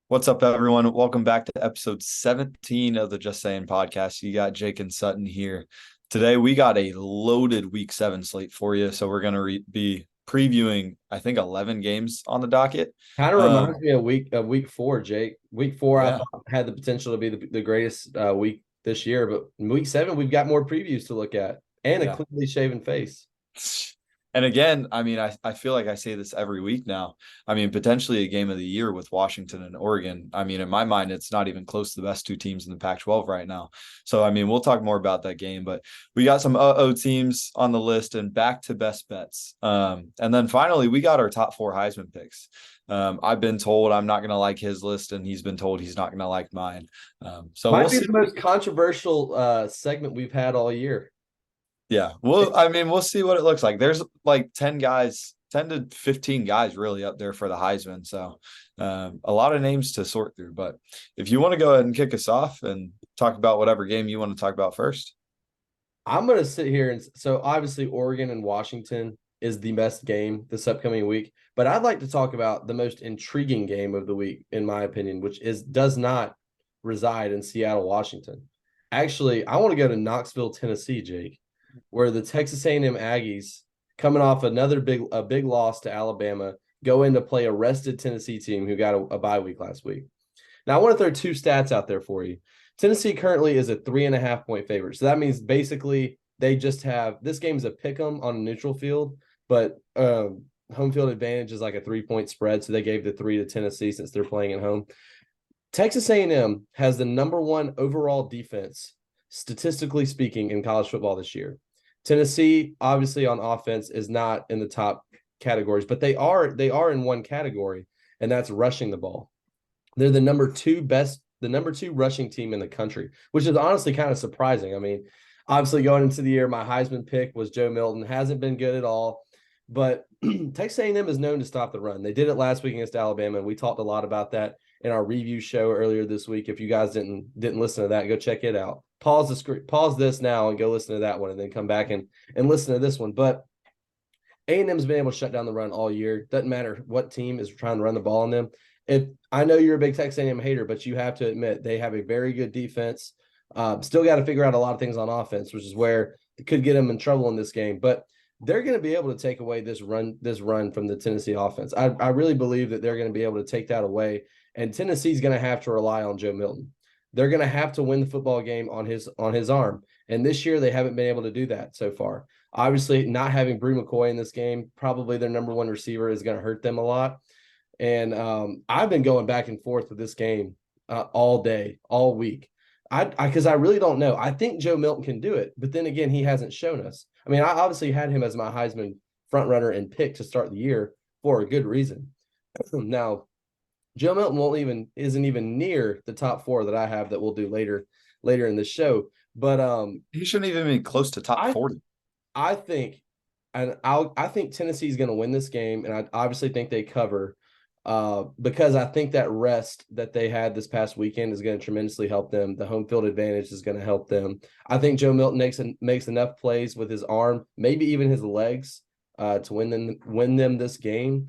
What's up, everyone? Welcome back to episode 17 of the Just Sayin Podcast. You got Jake and Sutton here. Today, we got a loaded week 7 slate for you. So, we're going to be previewing, I think, 11 games on the docket. Kind of reminds me of week four, Jake. Week four, I Yeah. thought had the potential to be the greatest week this year, but in week seven, we've got more previews to look at and a Yeah. cleanly shaven face. And again, I feel like I say this every week now. Potentially a game of the year with Washington and Oregon. In my mind, it's not even close to the best two teams in the Pac-12 right now. So, we'll talk more about that game, but we got some teams on the list and back to best bets. And then finally, we got our top 4 Heisman picks. I've been told I'm not going to like his list, and he's been told he's not going to like mine. So we'll Might be see. the most controversial segment we've had all year. Yeah. We'll see what it looks like. There's like 10 guys, 10 to 15 guys really up there for the Heisman. So a lot of names to sort through. But if you want to go ahead and kick us off and talk about whatever game you want to talk about first. I'm going to sit here and so obviously Oregon and Washington is the best game this upcoming week, but I'd like to talk about the most intriguing game of the week, in my opinion, which does not reside in Seattle, Washington. Actually, I want to go to Knoxville, Tennessee, Jake, where the Texas A&M Aggies, coming off another big loss to Alabama, go in to play a rested Tennessee team who got a bye week last week. Now, I want to throw two stats out there for you. Tennessee currently is a 3.5-point favorite. So that means basically they just have this game is a pick 'em on a neutral field, but home field advantage is like a 3-point spread. So they gave the 3 to Tennessee since they're playing at home. Texas A&M has the number 1 overall defense, statistically speaking, in college football this year. Tennessee, obviously on offense, is not in the top categories, but they are in one category, and that's rushing the ball. They're the number two rushing team in the country, which is honestly kind of surprising. Obviously going into the year, my Heisman pick was Joe Milton. Hasn't been good at all, but Texas A&M is known to stop the run. They did it last week against Alabama, and we talked a lot about that in our review show earlier this week. If you guys didn't listen to that, go check it out. Pause this now and go listen to that one, and then come back and listen to this one. But A&M's been able to shut down the run all year. Doesn't matter what team is trying to run the ball on them. If I know you're a big Texas A&M hater, but you have to admit they have a very good defense. Still got to figure out a lot of things on offense, which is where it could get them in trouble in this game. But they're going to be able to take away this run from the Tennessee offense. I really believe that they're going to be able to take that away, and Tennessee's going to have to rely on Joe Milton. They're going to have to win the football game on his arm, and this year they haven't been able to do that so far. Obviously, not having Brew McCoy in this game, probably their number 1 receiver, is going to hurt them a lot. And I've been going back and forth with this game all day, all week. Because I really don't know. I think Joe Milton can do it, but then again, he hasn't shown us. I obviously had him as my Heisman front runner and pick to start the year for a good reason. Now, Joe Milton isn't even near the top 4 that I have that we'll do later in the show. But He shouldn't even be close to top 40. I think, I think Tennessee's going to win this game, and I obviously think they cover. Because I think that rest that they had this past weekend is going to tremendously help them. The home field advantage is going to help them. I think Joe Milton makes enough plays with his arm, maybe even his legs, to win them this game.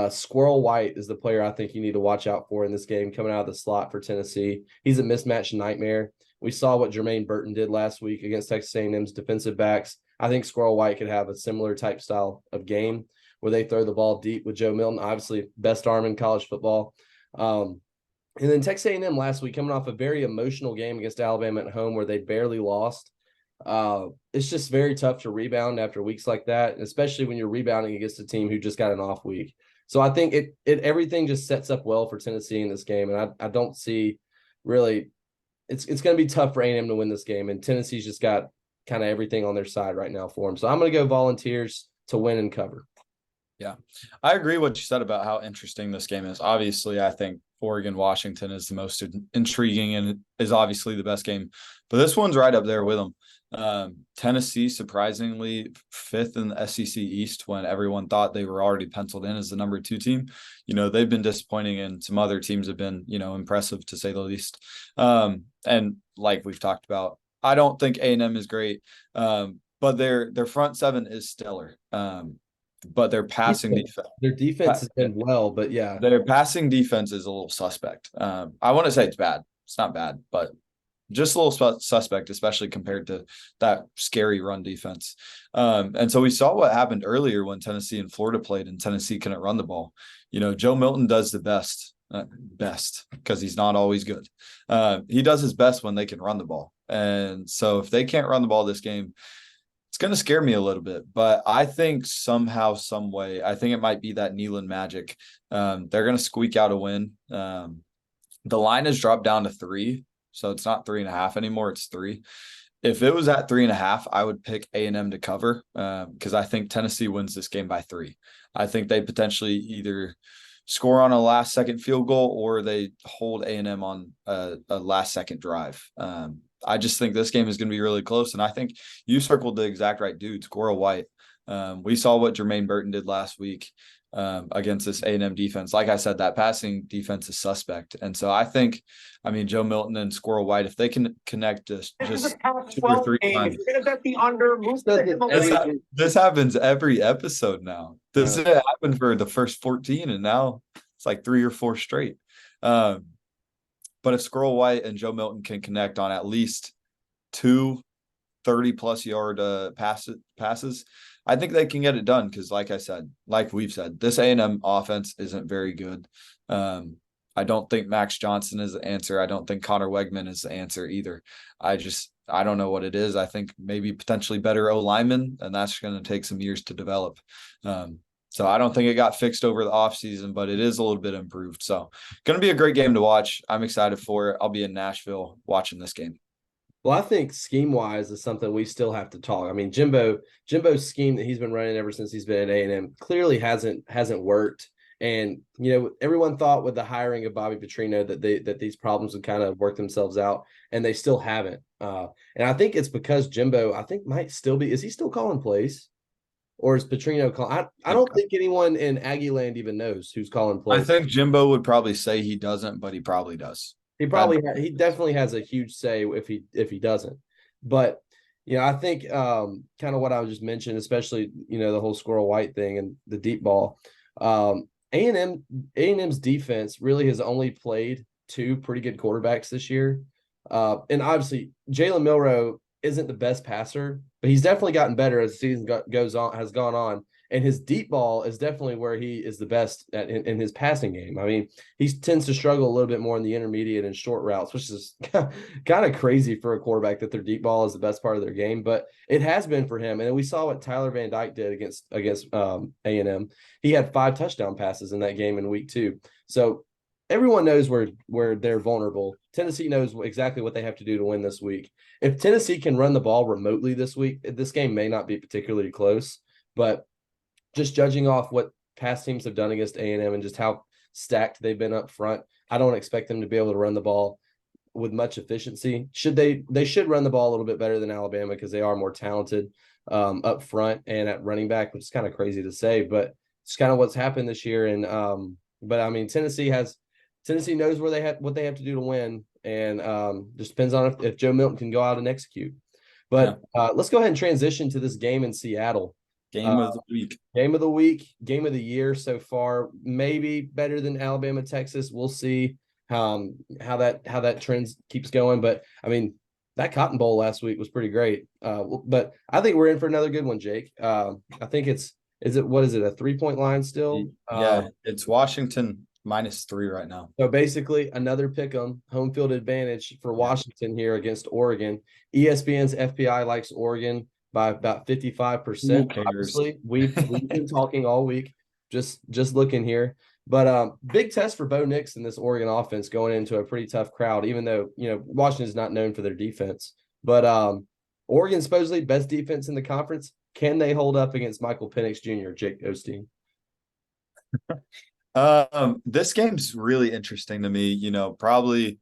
Squirrel White is the player I think you need to watch out for in this game, coming out of the slot for Tennessee. He's a mismatch nightmare. We saw what Jermaine Burton did last week against Texas A&M's defensive backs. I think Squirrel White could have a similar type style of game where they throw the ball deep with Joe Milton, obviously best arm in college football. And then Texas A&M last week, coming off a very emotional game against Alabama at home where they barely lost. It's just very tough to rebound after weeks like that, especially when you're rebounding against a team who just got an off week. So I think everything just sets up well for Tennessee in this game, and I don't see really it's going to be tough for A&M to win this game, and Tennessee's just got kind of everything on their side right now for them. So I'm going to go Volunteers to win and cover. Yeah, I agree what you said about how interesting this game is. Obviously, I think Oregon-Washington is the most intriguing and is obviously the best game. But this one's right up there with them. Tennessee, surprisingly, 5th in the SEC East when everyone thought they were already penciled in as the number 2 team. They've been disappointing, and some other teams have been, impressive to say the least. And like we've talked about, I don't think A&M is great, but their front seven is stellar. but their passing defense, Their defense has been well, but yeah. their passing defense is a little suspect. I want to say it's bad. It's not bad, but just a little suspect, especially compared to that scary run defense. And so we saw what happened earlier when Tennessee and Florida played, and Tennessee couldn't run the ball. Joe Milton does the best because he's not always good. He does his best when they can run the ball. And so if they can't run the ball this game, it's going to scare me a little bit. But I think somehow, some way, I think it might be that Neyland magic. They're going to squeak out a win. The line has dropped down to 3. So it's not 3.5 anymore. It's 3. If it was at 3.5, I would pick A&M to cover because I think Tennessee wins this game by 3. I think they potentially either score on a last-second field goal or they hold A&M on a last-second drive. I just think this game is going to be really close, and I think you circled the exact right dudes, Cora White. We saw what Jermaine Burton did last week against this A&M defense. Like I said, that passing defense is suspect. And so I think, Joe Milton and Squirrel White, if they can connect just 2 or 3 times. You're going to bet the under. This happens every episode now. This happened for the first 14, and now it's like 3 or 4 straight. But if Squirrel White and Joe Milton can connect on at least 2 30-plus yard passes, I think they can get it done because, like we've said, this A&M offense isn't very good. I don't think Max Johnson is the answer. I don't think Connor Wegman is the answer either. I don't know what it is. I think maybe potentially better O-lineman, and that's going to take some years to develop. So I don't think it got fixed over the offseason, but it is a little bit improved. So going to be a great game to watch. I'm excited for it. I'll be in Nashville watching this game. Well, I think scheme-wise is something we still have to talk. Jimbo's scheme that he's been running ever since he's been at A&M clearly hasn't worked. And, everyone thought with the hiring of Bobby Petrino that these problems would kind of work themselves out, and they still haven't. And I think it's because Jimbo, I think, might still be – is he still calling plays? Or is Petrino calling – I don't think anyone in Aggie land even knows who's calling plays. I think Jimbo would probably say he doesn't, but he probably does. He definitely has a huge say if he doesn't. But I think kind of what I was just mentioning, especially the whole Squirrel White thing and the deep ball. A&M's defense really has only played 2 pretty good quarterbacks this year, and obviously Jalen Milroe isn't the best passer, but he's definitely gotten better as the season has gone on. And his deep ball is definitely where he is the best in his passing game. He tends to struggle a little bit more in the intermediate and short routes, which is kind of crazy for a quarterback that their deep ball is the best part of their game. But it has been for him. And we saw what Tyler Van Dyke did against A&M. He had 5 touchdown passes in that game in week 2. So everyone knows where they're vulnerable. Tennessee knows exactly what they have to do to win this week. If Tennessee can run the ball remotely this week, this game may not be particularly close, but just judging off what past teams have done against A&M and just how stacked they've been up front, I don't expect them to be able to run the ball with much efficiency. They should run the ball a little bit better than Alabama because they are more talented up front and at running back, which is kind of crazy to say, but it's kind of what's happened this year. And Tennessee knows what they have to do to win, and just depends on if Joe Milton can go out and execute. But let's go ahead and transition to this game in Seattle. Game of the week. Game of the week. Game of the year so far. Maybe better than Alabama, Texas. We'll see how that trend keeps going. But that Cotton Bowl last week was pretty great. But I think we're in for another good one, Jake. I think a 3-point line still? Yeah, it's Washington -3 right now. So basically another pick 'em, home field advantage for Washington here against Oregon. ESPN's FPI likes Oregon by about 55%. Obviously, we've been talking all week, just looking here. But big test for Bo Nix and this Oregon offense going into a pretty tough crowd, even though Washington is not known for their defense. But Oregon supposedly best defense in the conference. Can they hold up against Michael Penix Jr., Jake Osteen? This game's really interesting to me. Probably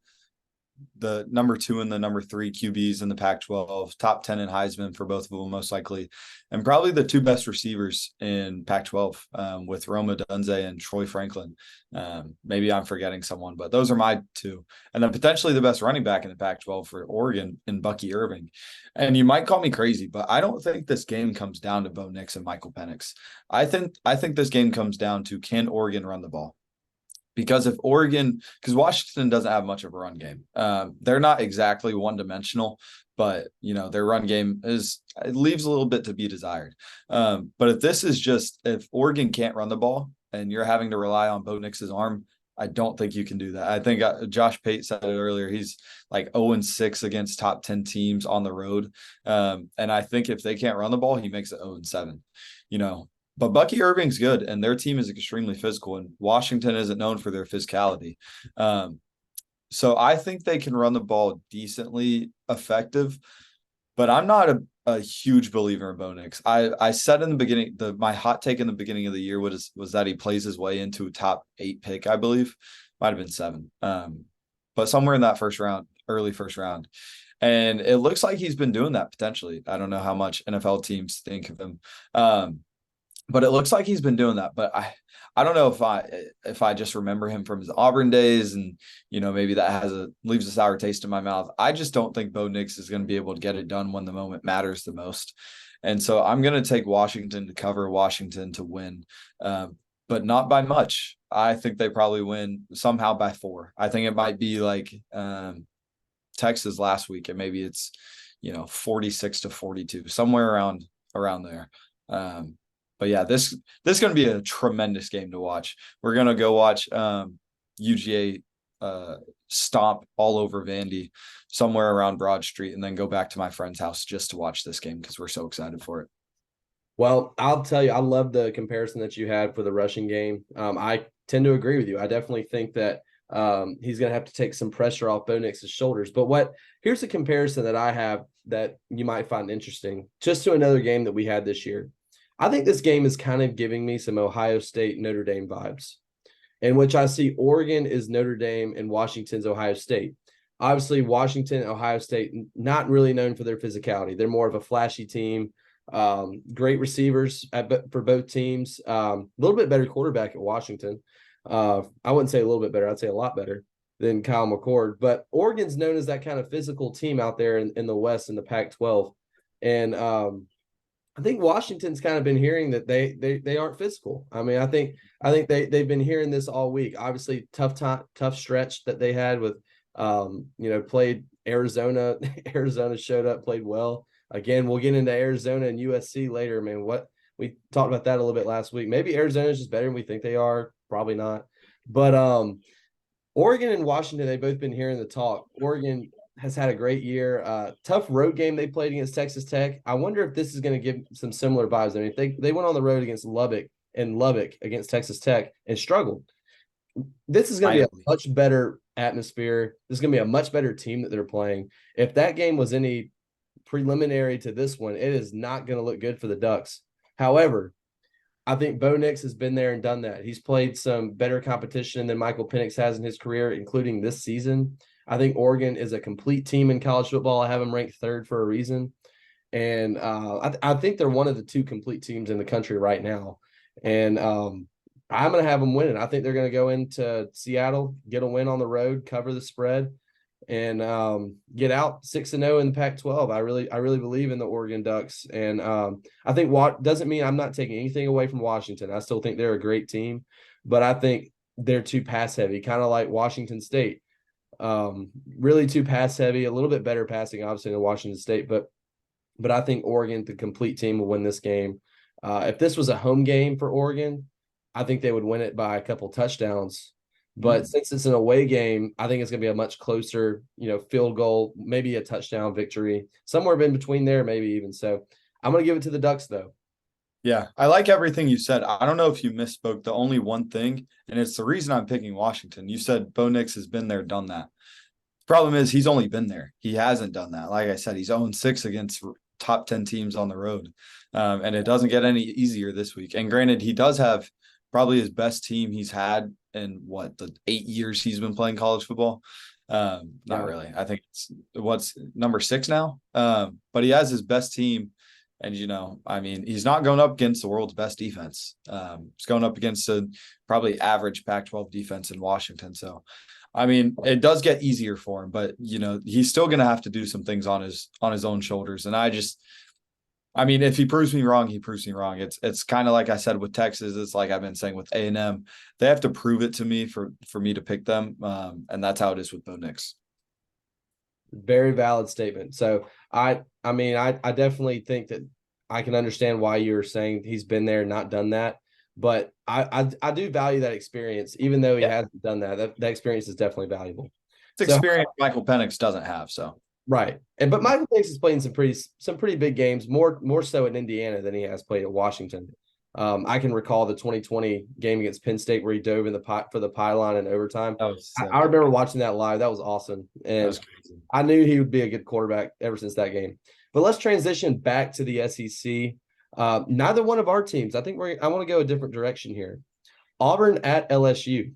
the number 2 and the number 3 QBs in the Pac-12, top 10 in Heisman for both of them, most likely, and probably the 2 best receivers in Pac-12 with Rome Odunze and Troy Franklin. Maybe I'm forgetting someone, but those are my 2. And then potentially the best running back in the Pac-12 for Oregon in Bucky Irving. And you might call me crazy, but I don't think this game comes down to Bo Nix and Michael Penix. I think this game comes down to, can Oregon run the ball? Because if Oregon, because Washington doesn't have much of a run game, they're not exactly one-dimensional, but their run game it leaves a little bit to be desired. But if Oregon can't run the ball and you're having to rely on Bo Nix's arm, I don't think you can do that. I think Josh Pate said it earlier. He's like 0-6 against top 10 teams on the road, and I think if they can't run the ball, he makes it 0-7. But Bucky Irving's good, and their team is extremely physical, and Washington isn't known for their physicality. So I think they can run the ball decently effective, but I'm not a huge believer in Bo Nix. I said in the beginning, my hot take in the beginning of the year was that he plays his way into a top 8 pick, I believe. Might have been 7. But somewhere in that early first round. And it looks like he's been doing that potentially. I don't know how much NFL teams think of him. But it looks like he's been doing that. But I don't know if I just remember him from his Auburn days, and maybe that leaves a sour taste in my mouth. I just don't think Bo Nix is going to be able to get it done when the moment matters the most. And so I'm going to take Washington to cover, Washington to win, but not by much. I think they probably win somehow by 4. I think it might be like Texas last week, and maybe it's 46-42, somewhere around there. But yeah, this is going to be a tremendous game to watch. We're going to go watch UGA stomp all over Vandy somewhere around Broad Street, and then go back to my friend's house just to watch this game because we're so excited for it. Well, I'll tell you, I love the comparison that you had for the rushing game. I tend to agree with you. I definitely think that he's going to have to take some pressure off Bo Nix's shoulders. But here's a comparison that I have that you might find interesting, just to another game that we had this year. I think this game is kind of giving me some Ohio State, Notre Dame vibes, in which I see Oregon is Notre Dame and Washington's Ohio State. Obviously, Washington and Ohio State, not really known for their physicality. They're more of a flashy team, great receivers for both teams, a little bit better quarterback at Washington. I wouldn't say a little bit better. I'd say a lot better than Kyle McCord. But Oregon's known as that kind of physical team out there in the West in the Pac-12. And I think Washington's kind of been hearing that they aren't physical. I mean, I think they've been hearing this all week. Obviously, tough stretch that they had with, played Arizona. Arizona showed up, played well. Again, we'll get into Arizona and USC later. Man, we talked about that a little bit last week. Maybe Arizona's just better than we think they are. Probably not. But Oregon and Washington, they've both been hearing the talk. Oregon has had a great year. Tough road game they played against Texas Tech. I wonder if this is going to give some similar vibes. I mean, they went on the road against Lubbock against Texas Tech and struggled. This is going to be a much better atmosphere. This is going to be a much better team that they're playing. If that game was any preliminary to this one, it is not going to look good for the Ducks. However, I think Bo Nix has been there and done that. He's played some better competition than Michael Penix has in his career, including this season. I think Oregon is a complete team in college football. I have them ranked 3rd for a reason. And I think they're one of the 2 complete teams in the country right now. And I'm going to have them winning. I think they're going to go into Seattle, get a win on the road, cover the spread, and get out 6-0 in the Pac-12. I really believe in the Oregon Ducks. And I think what doesn't mean I'm not taking anything away from Washington. I still think they're a great team, but I think they're too pass heavy, kind of like Washington State. Really too pass heavy, a little bit better passing, obviously, than Washington State, but I think Oregon, the complete team, will win this game. If this was a home game for Oregon, I think they would win it by a couple touchdowns. But since it's an away game, I think it's going to be a much closer, field goal, maybe a touchdown victory, somewhere in between there, maybe even. So I'm going to give it to the Ducks, though. Yeah, I like everything you said. I don't know if you misspoke. The only one thing, and it's the reason I'm picking Washington. You said Bo Nix has been there, done that. Problem is he's only been there. He hasn't done that. Like I said, he's 0-6 against top 10 teams on the road. And it doesn't get any easier this week. And granted, he does have probably his best team he's had in the 8 years he's been playing college football. Not really. I think it's what's number 6 now. But he has his best team. And, I mean, he's not going up against the world's best defense. He's going up against a probably average Pac-12 defense in Washington. So, I mean, it does get easier for him, but, he's still going to have to do some things on his own shoulders. And I mean, if he proves me wrong, he proves me wrong. It's kind of like I said with Texas. It's like I've been saying with A&M. They have to prove it to me for me to pick them. And that's how it is with Bo Nix. Very valid statement. So I mean, I definitely think that I can understand why you're saying he's been there and not done that. But I do value that experience, even though he hasn't done that. That experience is definitely valuable. It's experience Michael Penix doesn't have. So right. But Michael Penix has played in some pretty big games, more so in Indiana than he has played at Washington. I can recall the 2020 game against Penn State where he dove in for the pylon in overtime. I remember watching that live. That was awesome. And I knew he would be a good quarterback ever since that game. But let's transition back to the SEC. Neither one of our teams, I want to go a different direction here. Auburn at LSU.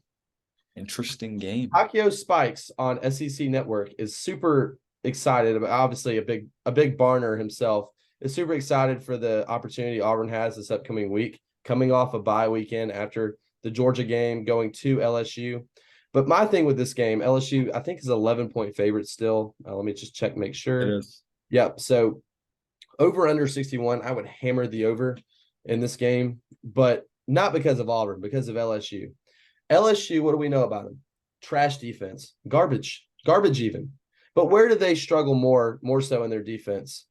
Interesting game. Akio Spikes on SEC Network is super excited about, obviously a big Barner himself, is super excited for the opportunity Auburn has this upcoming week, coming off a bye weekend after the Georgia game, going to LSU. But my thing with this game, LSU, I think is 11-point favorite still. Let me just check, make sure. It is. Yep. So over under 61, I would hammer the over in this game, but not because of Auburn, because of LSU. LSU, what do we know about them? Trash defense, garbage even. But where do they struggle more so in their defense?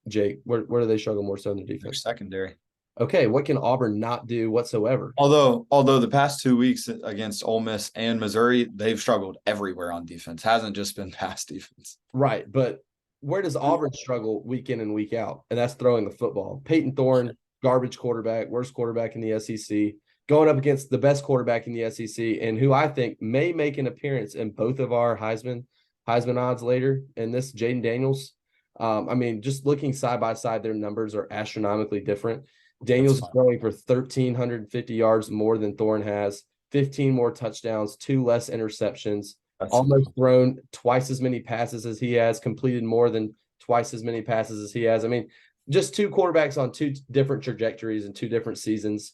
Jake, where do they struggle more so in their defense? Their secondary. Okay, what can Auburn not do whatsoever? Although the past 2 weeks against Ole Miss and Missouri, they've struggled everywhere on defense. Hasn't just been pass defense. Right, but where does Auburn struggle week in and week out? And that's throwing the football. Peyton Thorne, garbage quarterback, worst quarterback in the SEC, going up against the best quarterback in the SEC, and who I think may make an appearance in both of our Heisman odds later in this, Jaden Daniels. I mean, just looking side by side, their numbers are astronomically different. Daniels is throwing for 1,350 yards more than Thorne has, 15 more touchdowns, 2 less interceptions, almost thrown twice as many passes as he has, completed more than twice as many passes as he has. I mean, just 2 quarterbacks on 2 different trajectories and 2 different seasons.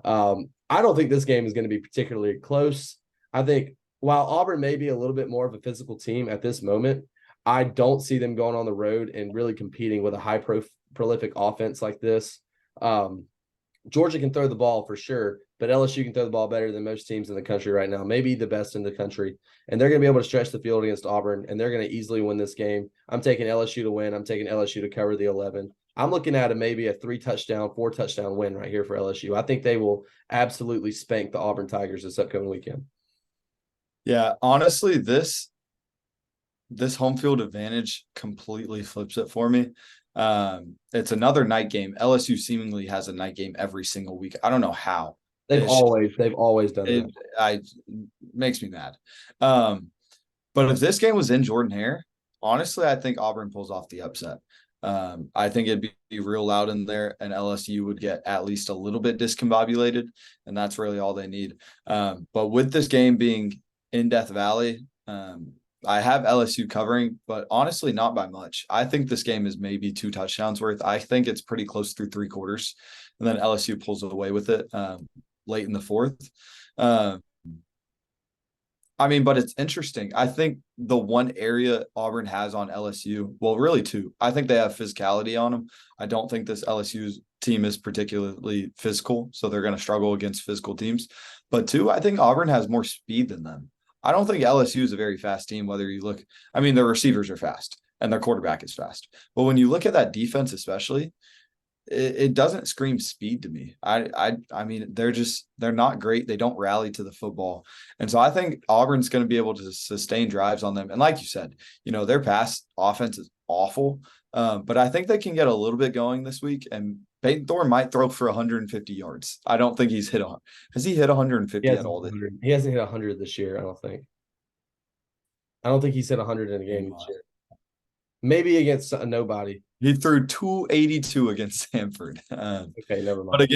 I don't think this game is going to be particularly close. I think while Auburn may be a little bit more of a physical team at this moment, I don't see them going on the road and really competing with a high prolific offense like this. Georgia can throw the ball for sure, but LSU can throw the ball better than most teams in the country right now, maybe the best in the country. And they're going to be able to stretch the field against Auburn, and they're going to easily win this game. I'm taking LSU to win. I'm taking LSU to cover the 11. I'm looking at maybe a 3-touchdown, 4-touchdown win right here for LSU. I think they will absolutely spank the Auburn Tigers this upcoming weekend. Yeah, honestly, this home field advantage completely flips it for me. It's another night game. LSU seemingly has a night game every single week. I don't know how. They've always done it. It makes me mad. But if this game was in Jordan-Hare, honestly, I think Auburn pulls off the upset. I think it'd be real loud in there, and LSU would get at least a little bit discombobulated, and that's really all they need. But with this game being in Death Valley, I have LSU covering, but honestly, not by much. I think this game is maybe 2 touchdowns worth. I think it's pretty close through 3 quarters, and then LSU pulls away with it late in the 4th. I mean, but it's interesting. I think the one area Auburn has on LSU, well, really 2. I think they have physicality on them. I don't think this LSU team is particularly physical, so they're going to struggle against physical teams. But 2, I think Auburn has more speed than them. I don't think LSU is a very fast team, whether you look – I mean, their receivers are fast and their quarterback is fast. But when you look at that defense especially, it doesn't scream speed to me. I mean, they're not great. They don't rally to the football. And so I think Auburn's going to be able to sustain drives on them. And like you said, their pass offense is awful. But I think they can get a little bit going this week, and Peyton Thorne might throw for 150 yards. I don't think he's hit on. Has he hit 150 at all? He hasn't hit 100 this year, I don't think. I don't think he's hit 100 in a game this year. Maybe against nobody. He threw 282 against Stanford. Okay, never mind.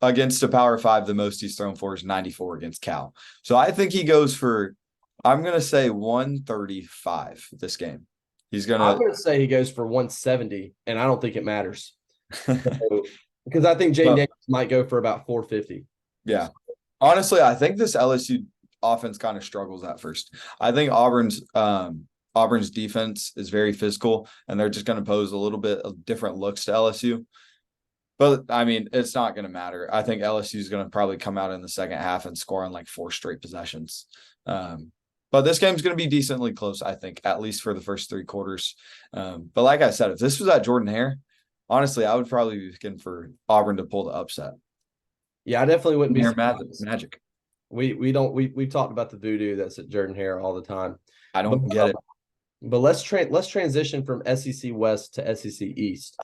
But against a Power 5, the most he's thrown for is 94 against Cal. So I think he goes for I'm gonna say 135 this game. He's I'm gonna going to say he goes for 170, and I don't think it matters. So, because I think Jane but Daniels might go for about 450. yeah. Honestly, I think this LSU offense kind of struggles at first. I think Auburn's defense is very physical, and they're just going to pose a little bit of different looks to LSU. But I mean, it's not going to matter. I think LSU is going to probably come out in the second half and score on like 4 straight possessions. But this game's going to be decently close, I think, at least for the first 3 quarters. But like I said, if this was at Jordan Hare, honestly, I would probably be looking for Auburn to pull the upset. Yeah, I definitely wouldn't be Hare surprised. magic. We've talked about the voodoo that's at Jordan Hare all the time. I But, don't get it. but let's transition from SEC West to SEC East.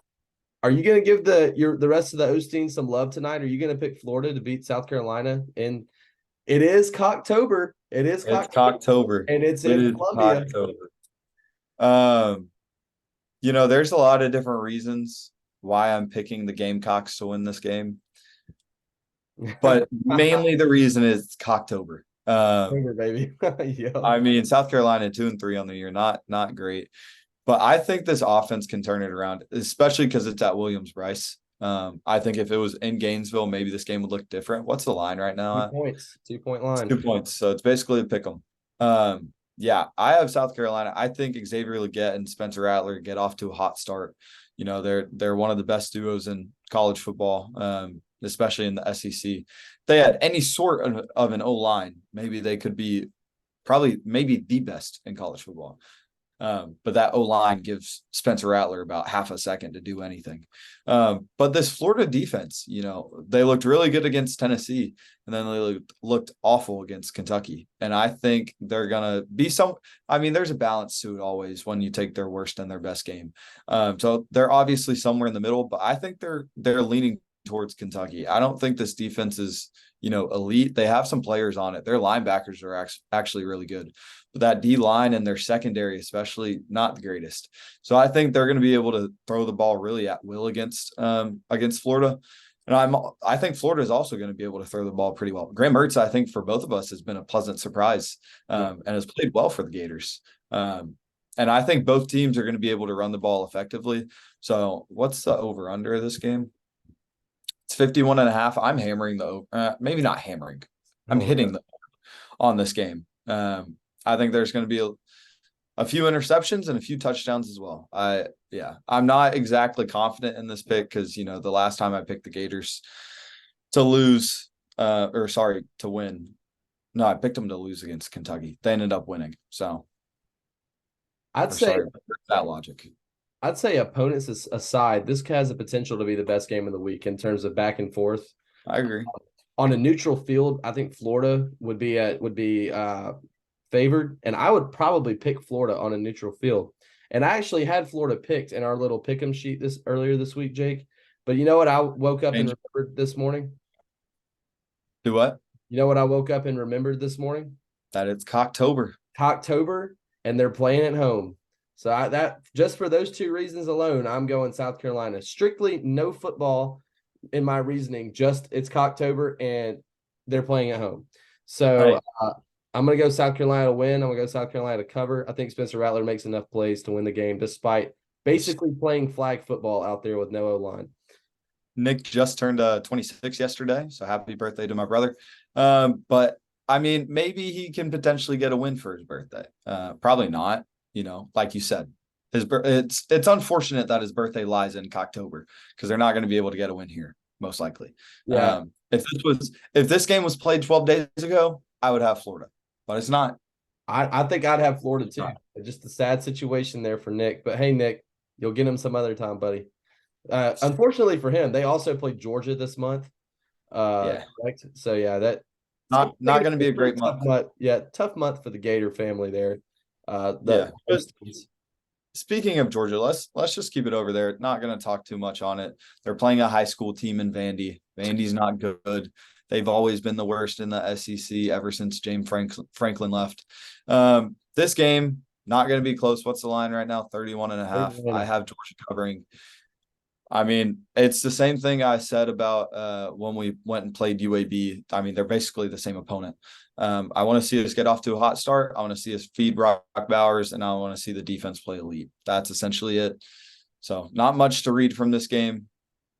Are you going to give the rest of the Osteen some love tonight? Are you going to pick Florida to beat South Carolina? And it is Cocktober. It's Cocktober. And it's It in is Columbia. Cocktober. There's a lot of different reasons why I'm picking the Gamecocks to win this game. But mainly the reason is it's Cocktober. Baby. Yeah. I mean, South Carolina 2-3 on the year, not great. But I think this offense can turn it around, especially because it's at Williams-Brice. I think if it was in Gainesville, maybe this game would look different. What's the line right now? 2 points. 2-point line. 2 points. So it's basically a pick 'em. Yeah, I have South Carolina. I think Xavier Legette and Spencer Rattler get off to a hot start. They're one of the best duos in college football, especially in the SEC. If they had any sort of an O-line, maybe they could be maybe the best in college football. But that O-line gives Spencer Rattler about half a second to do anything. But this Florida defense, they looked really good against Tennessee, and then they looked awful against Kentucky. And I think they're going to be there's a balance to it always when you take their worst and their best game. So they're obviously somewhere in the middle, but I think they're leaning towards Kentucky. I don't think this defense is, elite. They have some players on it. Their linebackers are actually really good. But that D line and their secondary, especially, not the greatest. So I think they're going to be able to throw the ball really at will against Florida. And I think Florida is also going to be able to throw the ball pretty well. Graham Mertz, I think, for both of us has been a pleasant surprise and has played well for the Gators. And I think both teams are going to be able to run the ball effectively. So what's the over-under of this game? It's 51.5. I'm hammering maybe not hammering. I'm hitting on this game. I think there's going to be a few interceptions and a few touchdowns as well. I'm not exactly confident in this pick because, the last time I picked the Gators to win. No, I picked them to lose against Kentucky. They ended up winning. So I'd say that logic. I'd say opponents aside, this has the potential to be the best game of the week in terms of back and forth. I agree. On a neutral field, I think Florida would be favored, and I would probably pick Florida on a neutral field. And I actually had Florida picked in our little pick'em sheet earlier this week, Jake. But you know what I woke up and remembered this morning? Do what? You know what I woke up and remembered this morning? That it's Cocktober. And they're playing at home. So that just for those 2 reasons alone, I'm going South Carolina. Strictly no football in my reasoning. Just it's Cocktober and they're playing at home. So I'm going to go South Carolina to win. I'm going to go South Carolina to cover. I think Spencer Rattler makes enough plays to win the game, despite basically playing flag football out there with no O-line. Nick just turned 26 yesterday, so happy birthday to my brother. But I mean, maybe he can potentially get a win for his birthday. Probably not. Like you said, it's unfortunate that his birthday lies in Cocktober because they're not going to be able to get a win here, most likely. Yeah. If this game was played 12 days ago, I would have Florida, but it's not. I think I'd have Florida too. Just a sad situation there for Nick. But hey, Nick, you'll get him some other time, buddy. Unfortunately for him, they also played Georgia this month. Correct? So yeah, that not going to be a great month. Tough month for the Gator family there. Speaking of Georgia, let's just keep it over there. Not going to talk too much on it. They're playing a high school team in Vandy. Vandy's not good. They've always been the worst in the SEC ever since James Franklin left. This game, not going to be close. What's the line right now? 31.5. I have Georgia covering. I mean, it's the same thing I said about when we went and played UAB. I mean, they're basically the same opponent. I want to see us get off to a hot start. I want to see us feed Brock Bowers, and I want to see the defense play elite. That's essentially it. So not much to read from this game.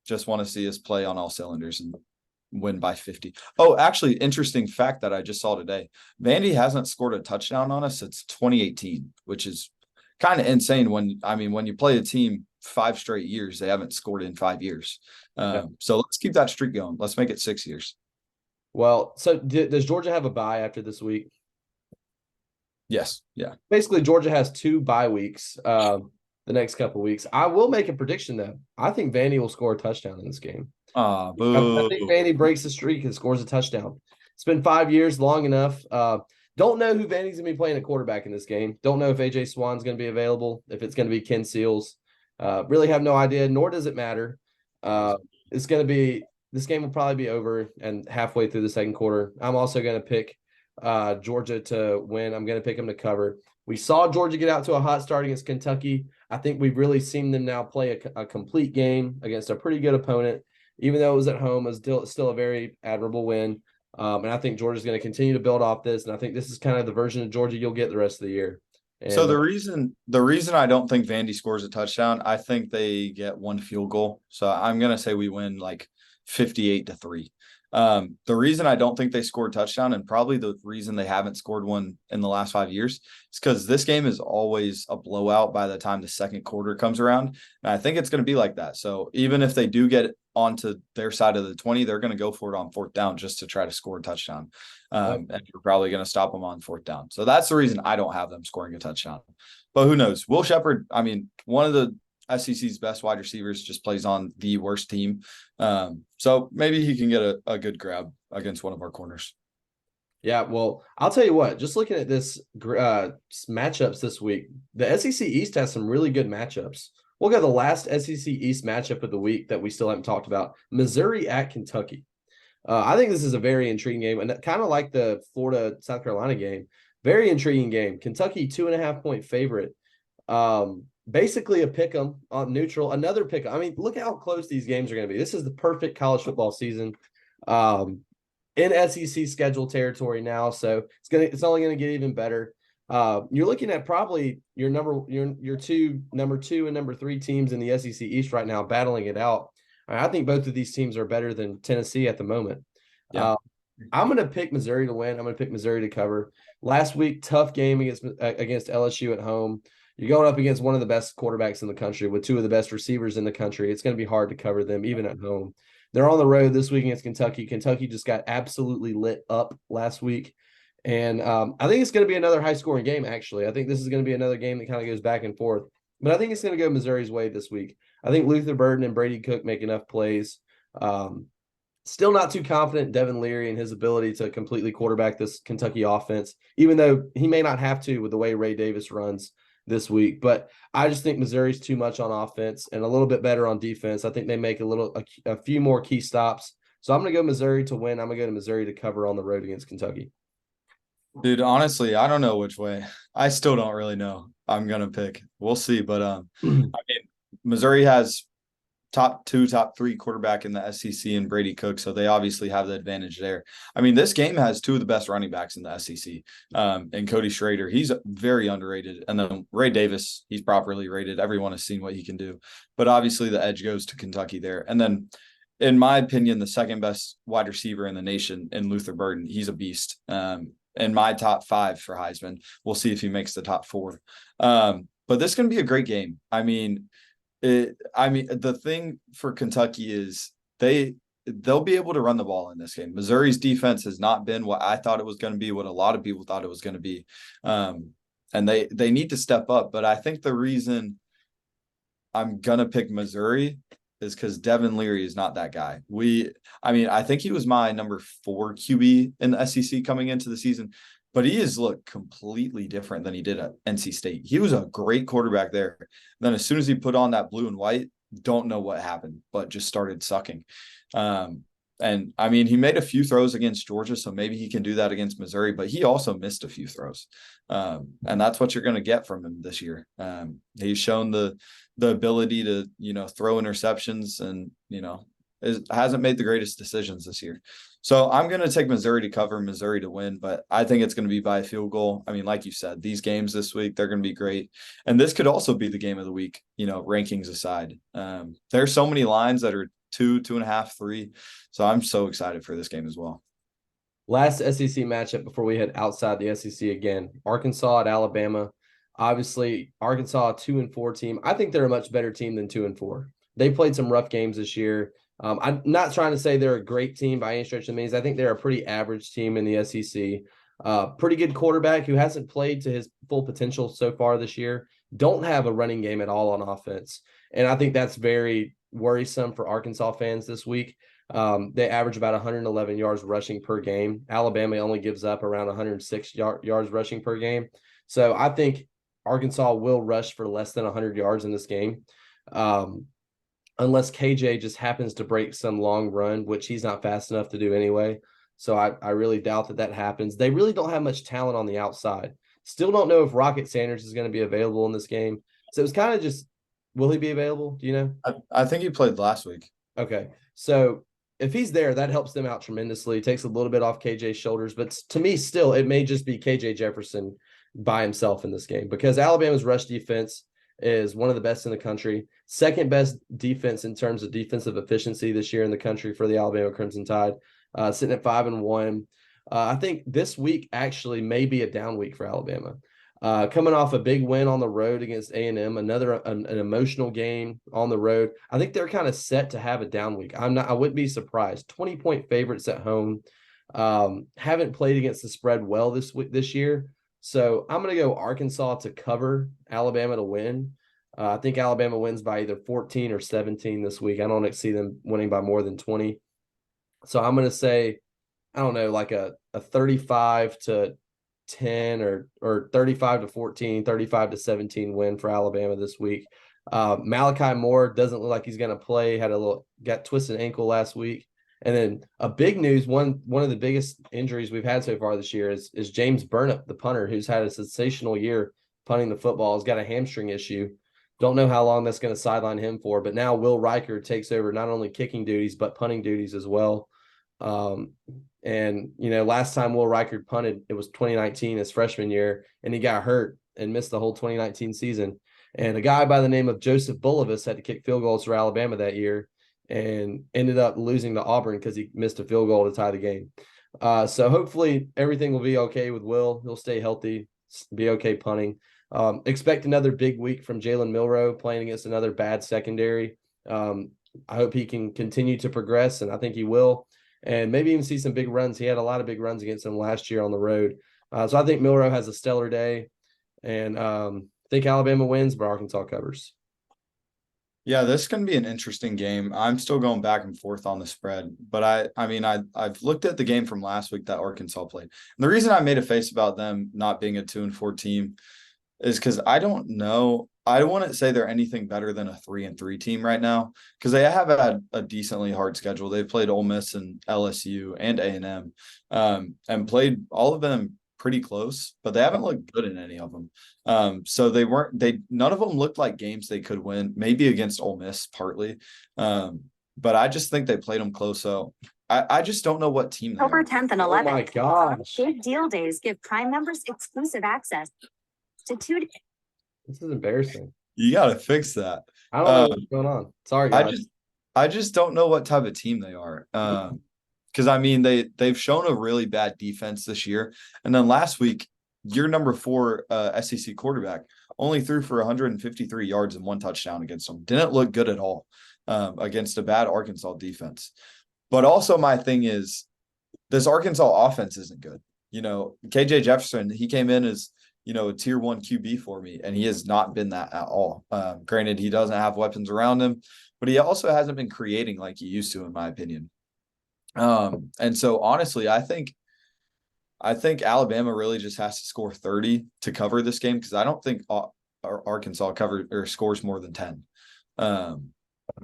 Just want to see us play on all cylinders and win by 50. Oh, actually, interesting fact that I just saw today. Vandy hasn't scored a touchdown on us since 2018, which is kind of insane when you play a team 5 straight years, they haven't scored in 5 years. So let's keep that streak going. Let's make it 6 years. Well, so does Georgia have a bye after this week? Yes. Yeah. Basically, Georgia has 2 bye weeks the next couple of weeks. I will make a prediction, though. I think Vandy will score a touchdown in this game. I think Vandy breaks the streak and scores a touchdown. It's been 5 years, long enough. Don't know who Vandy's going to be playing at quarterback in this game. Don't know if A.J. Swan's going to be available, if it's going to be Ken Seals. Really have no idea, nor does it matter. This game will probably be over and halfway through the second quarter. I'm also going to pick Georgia to win. I'm going to pick them to cover. We saw Georgia get out to a hot start against Kentucky. I think we've really seen them now play a complete game against a pretty good opponent. Even though it was at home, it was still a very admirable win. And I think Georgia's going to continue to build off this. And I think this is kind of the version of Georgia you'll get the rest of the year. And so the reason I don't think Vandy scores a touchdown, I think they get 1 field goal. So I'm going to say we win like 58-3. The reason I don't think they scored a touchdown, and probably the reason they haven't scored one in the last 5 years, is because this game is always a blowout by the time the second quarter comes around. And I think it's going to be like that. So even if they do get onto their side of the 20, they're going to go for it on 4th down just to try to score a touchdown. And you're probably going to stop them on 4th down. So that's the reason I don't have them scoring a touchdown. But who knows? Will Shepherd, one of the SEC's best wide receivers, just plays on the worst team. So maybe he can get a good grab against one of our corners. Yeah, well, I'll tell you what, just looking at this matchups this week, the SEC East has some really good matchups. We'll go to the last SEC East matchup of the week that we still haven't talked about, Missouri at Kentucky. I think this is a very intriguing game, and kind of like the Florida-South Carolina game. Very intriguing game. Kentucky, 2.5-point favorite. Basically a pick 'em on neutral, another pick 'em. I mean, look how close these games are going to be. This is the perfect college football season in SEC schedule territory now, so it's only going to get even better. You're looking at probably your number 2 and number 3 teams in the SEC East right now battling it out. I think both of these teams are better than Tennessee at the moment. Yeah. I'm going to pick Missouri to win. I'm going to pick Missouri to cover. Last week, tough game against LSU at home. You're going up against one of the best quarterbacks in the country with 2 of the best receivers in the country. It's going to be hard to cover them, even at home. They're on the road this week against Kentucky. Kentucky just got absolutely lit up last week. And I think it's going to be another high-scoring game, actually. I think this is going to be another game that kind of goes back and forth. But I think it's going to go Missouri's way this week. I think Luther Burden and Brady Cook make enough plays. Still not too confident in Devin Leary and his ability to completely quarterback this Kentucky offense, even though he may not have to with the way Ray Davis runs this week. But I just think Missouri's too much on offense and a little bit better on defense. I think they make a few more key stops. So I'm going to go Missouri to win. I'm going to go to Missouri to cover on the road against Kentucky. Dude, honestly, I don't know which way. I still don't really know. I'm going to pick. We'll see. But Missouri has top 2, top 3 quarterback in the SEC and Brady Cook, so they obviously have the advantage there. This game has 2 of the best running backs in the SEC, and Cody Schrader. He's very underrated. And then Ray Davis, he's properly rated. Everyone has seen what he can do. But obviously the edge goes to Kentucky there. And then, in my opinion, the second best wide receiver in the nation in Luther Burden. He's a beast. In my top 5 for Heisman. We'll see if he makes the top 4. But this is going to be a great game. The thing for Kentucky is they'll be able to run the ball in this game. Missouri's defense has not been what I thought it was going to be, what a lot of people thought it was going to be. And they need to step up. But I think the reason I'm going to pick Missouri is because Devin Leary is not that guy. I think he was my number 4 QB in the SEC coming into the season, but he has looked completely different than he did at NC State. He was a great quarterback there. Then as soon as he put on that blue and white, don't know what happened, but just started sucking. He made a few throws against Georgia, so maybe he can do that against Missouri, but he also missed a few throws. And that's what you're going to get from him this year. He's shown the ability to, throw interceptions, and, hasn't made the greatest decisions this year. So I'm going to take Missouri to cover, Missouri to win, but I think it's going to be by a field goal. I mean, like you said, these games this week, they're going to be great. And this could also be the game of the week, rankings aside. There's so many lines that are 2, 2.5, 3. So I'm so excited for this game as well. Last SEC matchup before we head outside the SEC again, Arkansas at Alabama. Obviously, Arkansas, 2-4 team. I think they're a much better team than 2-4. They played some rough games this year. I'm not trying to say they're a great team by any stretch of the means. I think they're a pretty average team in the SEC. Pretty good quarterback who hasn't played to his full potential so far this year. Don't have a running game at all on offense. And I think that's very worrisome for Arkansas fans this week. They average about 111 yards rushing per game. Alabama only gives up around 106 yards rushing per game. So I think Arkansas will rush for less than 100 yards in this game. Unless KJ just happens to break some long run, which he's not fast enough to do anyway. So I really doubt that happens. They really don't have much talent on the outside. Still don't know if Rocket Sanders is going to be available in this game. So it's kind of just, will he be available? Do you know? I think he played last week. Okay. So if he's there, that helps them out tremendously. Takes a little bit off KJ's shoulders. But to me, still, it may just be KJ Jefferson by himself in this game because Alabama's rush defense is one of the best in the country. Second best defense in terms of defensive efficiency this year in the country for the Alabama Crimson Tide, sitting at 5-1. I think this week actually may be a down week for Alabama. Coming off a big win on the road against A&M, an emotional game on the road. I think they're kind of set to have a down week. I wouldn't be surprised. 20-point favorites at home. Haven't played against the spread well this year. So I'm going to go Arkansas to cover, Alabama to win. I think Alabama wins by either 14 or 17 this week. I don't see them winning by more than 20. So I'm going to say, I don't know, like a 35-10 or 35-14, 35-17 win for Alabama this week. Malachi Moore doesn't look like he's going to play. Got twisted ankle last week. And then a big news, one of the biggest injuries we've had so far this year is James Burnip, the punter, who's had a sensational year punting the football. Has got a hamstring issue. Don't know how long that's going to sideline him for, but now Will Riker takes over not only kicking duties, but punting duties as well. And, last time Will Riker punted, it was 2019, his freshman year, and he got hurt and missed the whole 2019 season. And a guy by the name of Joseph Bulovas had to kick field goals for Alabama that year and ended up losing to Auburn because he missed a field goal to tie the game. So hopefully everything will be okay with Will. He'll stay healthy, be okay punting. Expect another big week from Jalen Milroe playing against another bad secondary. I hope he can continue to progress, and I think he will. And maybe even see some big runs. He had a lot of big runs against them last year on the road. So I think Milroe has a stellar day. And I think Alabama wins, but Arkansas covers. Yeah, this is going to be an interesting game. I'm still going back and forth on the spread, but I've looked at the game from last week that Arkansas played. And the reason I made a face about them not being a 2-4 team is because I don't know. I wouldn't say they're anything better than a 3-3 team right now because they have had a decently hard schedule. They've played Ole Miss and LSU and A&M, and played all of them pretty close, but they haven't looked good in any of them. So none of them looked like games they could win, maybe against Ole Miss partly. But I just think they played them close. So I just don't know what team they October are. 10th and 11th. Oh my gosh. Big deal days give Prime members exclusive access to 2 days. This is embarrassing. You got to fix that. I don't know what's going on. Sorry, guys. I just don't know what type of team they are. Because they've shown a really bad defense this year, and then last week, your number 4 SEC quarterback only threw for 153 yards and 1 touchdown against them. Didn't look good at all against a bad Arkansas defense. But also, my thing is, this Arkansas offense isn't good. KJ Jefferson, he came in as a tier 1 QB for me, and he has not been that at all. Granted, he doesn't have weapons around him, but he also hasn't been creating like he used to, in my opinion. And so honestly, I think Alabama really just has to score 30 to cover this game because I don't think Arkansas scores more than 10.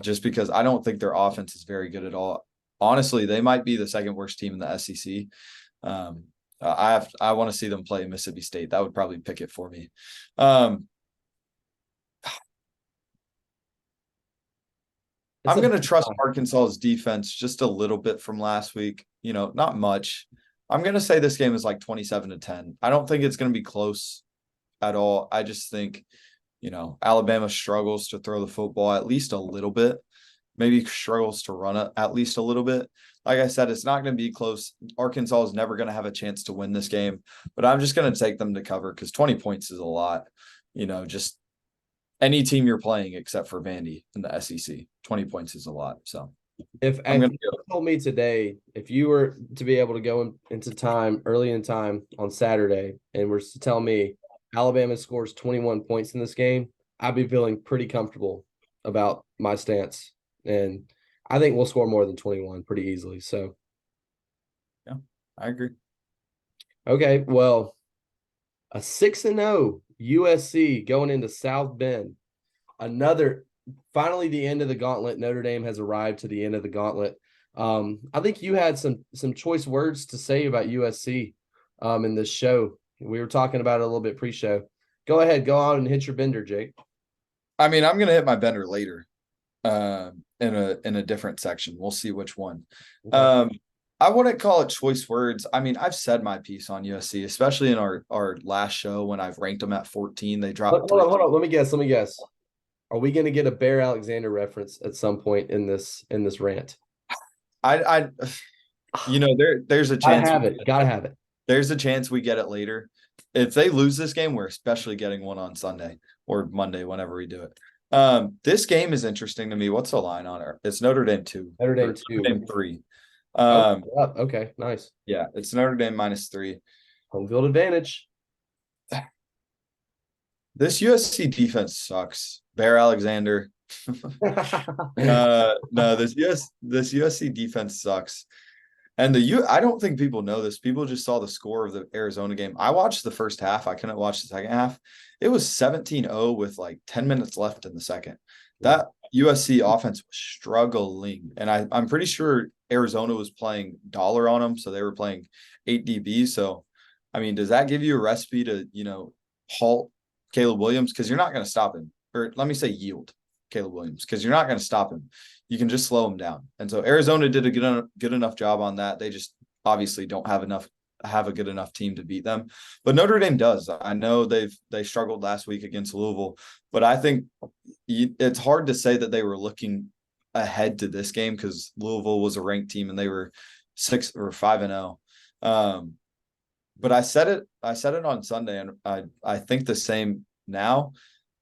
Just because I don't think their offense is very good at all. Honestly, they might be the second worst team in the SEC. I want to see them play Mississippi State. That would probably pick it for me. It's I'm a going to big trust time. Arkansas's defense just a little bit from last week. Not much. I'm going to say this game is like 27-10. I don't think it's going to be close at all. I just think, Alabama struggles to throw the football at least a little bit, maybe struggles to run it at least a little bit. Like I said, it's not going to be close. Arkansas is never going to have a chance to win this game, but I'm just going to take them to cover because 20 points is a lot. Just any team you're playing except for Vandy in the SEC, 20 points is a lot. So If you told me today, if you were to be able to go into time early in time on Saturday and were to tell me Alabama scores 21 points in this game, I'd be feeling pretty comfortable about my stance. And I think we'll score more than 21 pretty easily. So, yeah, I agree. Okay, well, a 6-0 USC going into South Bend. Finally, the end of the gauntlet. Notre Dame has arrived to the end of the gauntlet. I think you had some choice words to say about USC in this show. We were talking about it a little bit pre-show. Go ahead, go on and hit your bender, Jake. I mean, I'm gonna hit my bender later, in a different section. We'll see which one. Okay. I wouldn't call it choice words. I mean, I've said my piece on USC, especially in our last show when I've ranked them at 14. They dropped. Hold on. Let me guess. Are we going to get a Bear Alexander reference at some point in this rant? There's a chance. Gotta have it. There's a chance we get it later. If they lose this game, we're especially getting one on Sunday or Monday, whenever we do it. This game is interesting to me. What's the line on it? It's Notre Dame 2. Notre Dame 2. Notre Dame 3. Okay, nice. Yeah, it's Notre Dame -3. Home field advantage. This USC defense sucks. Bear Alexander. No, this USC defense sucks. And I don't think people know this. People just saw the score of the Arizona game. I watched the first half. I couldn't watch the second half. It was 17-0 with like 10 minutes left in the second. That USC offense was struggling. And I'm pretty sure Arizona was playing dollar on them. So they were playing 8 DBs. So, I mean, does that give you a recipe to, halt Caleb Williams? Because you're not going to stop him. Or let me say yield Caleb Williams, because you're not going to stop him. You can just slow him down. And so Arizona did a good enough job on that. They just obviously don't have a good enough team to beat them. But Notre Dame does. I know they struggled last week against Louisville, but I think it's hard to say that they were looking ahead to this game because Louisville was a ranked team and they were 6 or 5-0. But I said it on Sunday, and I think the same now.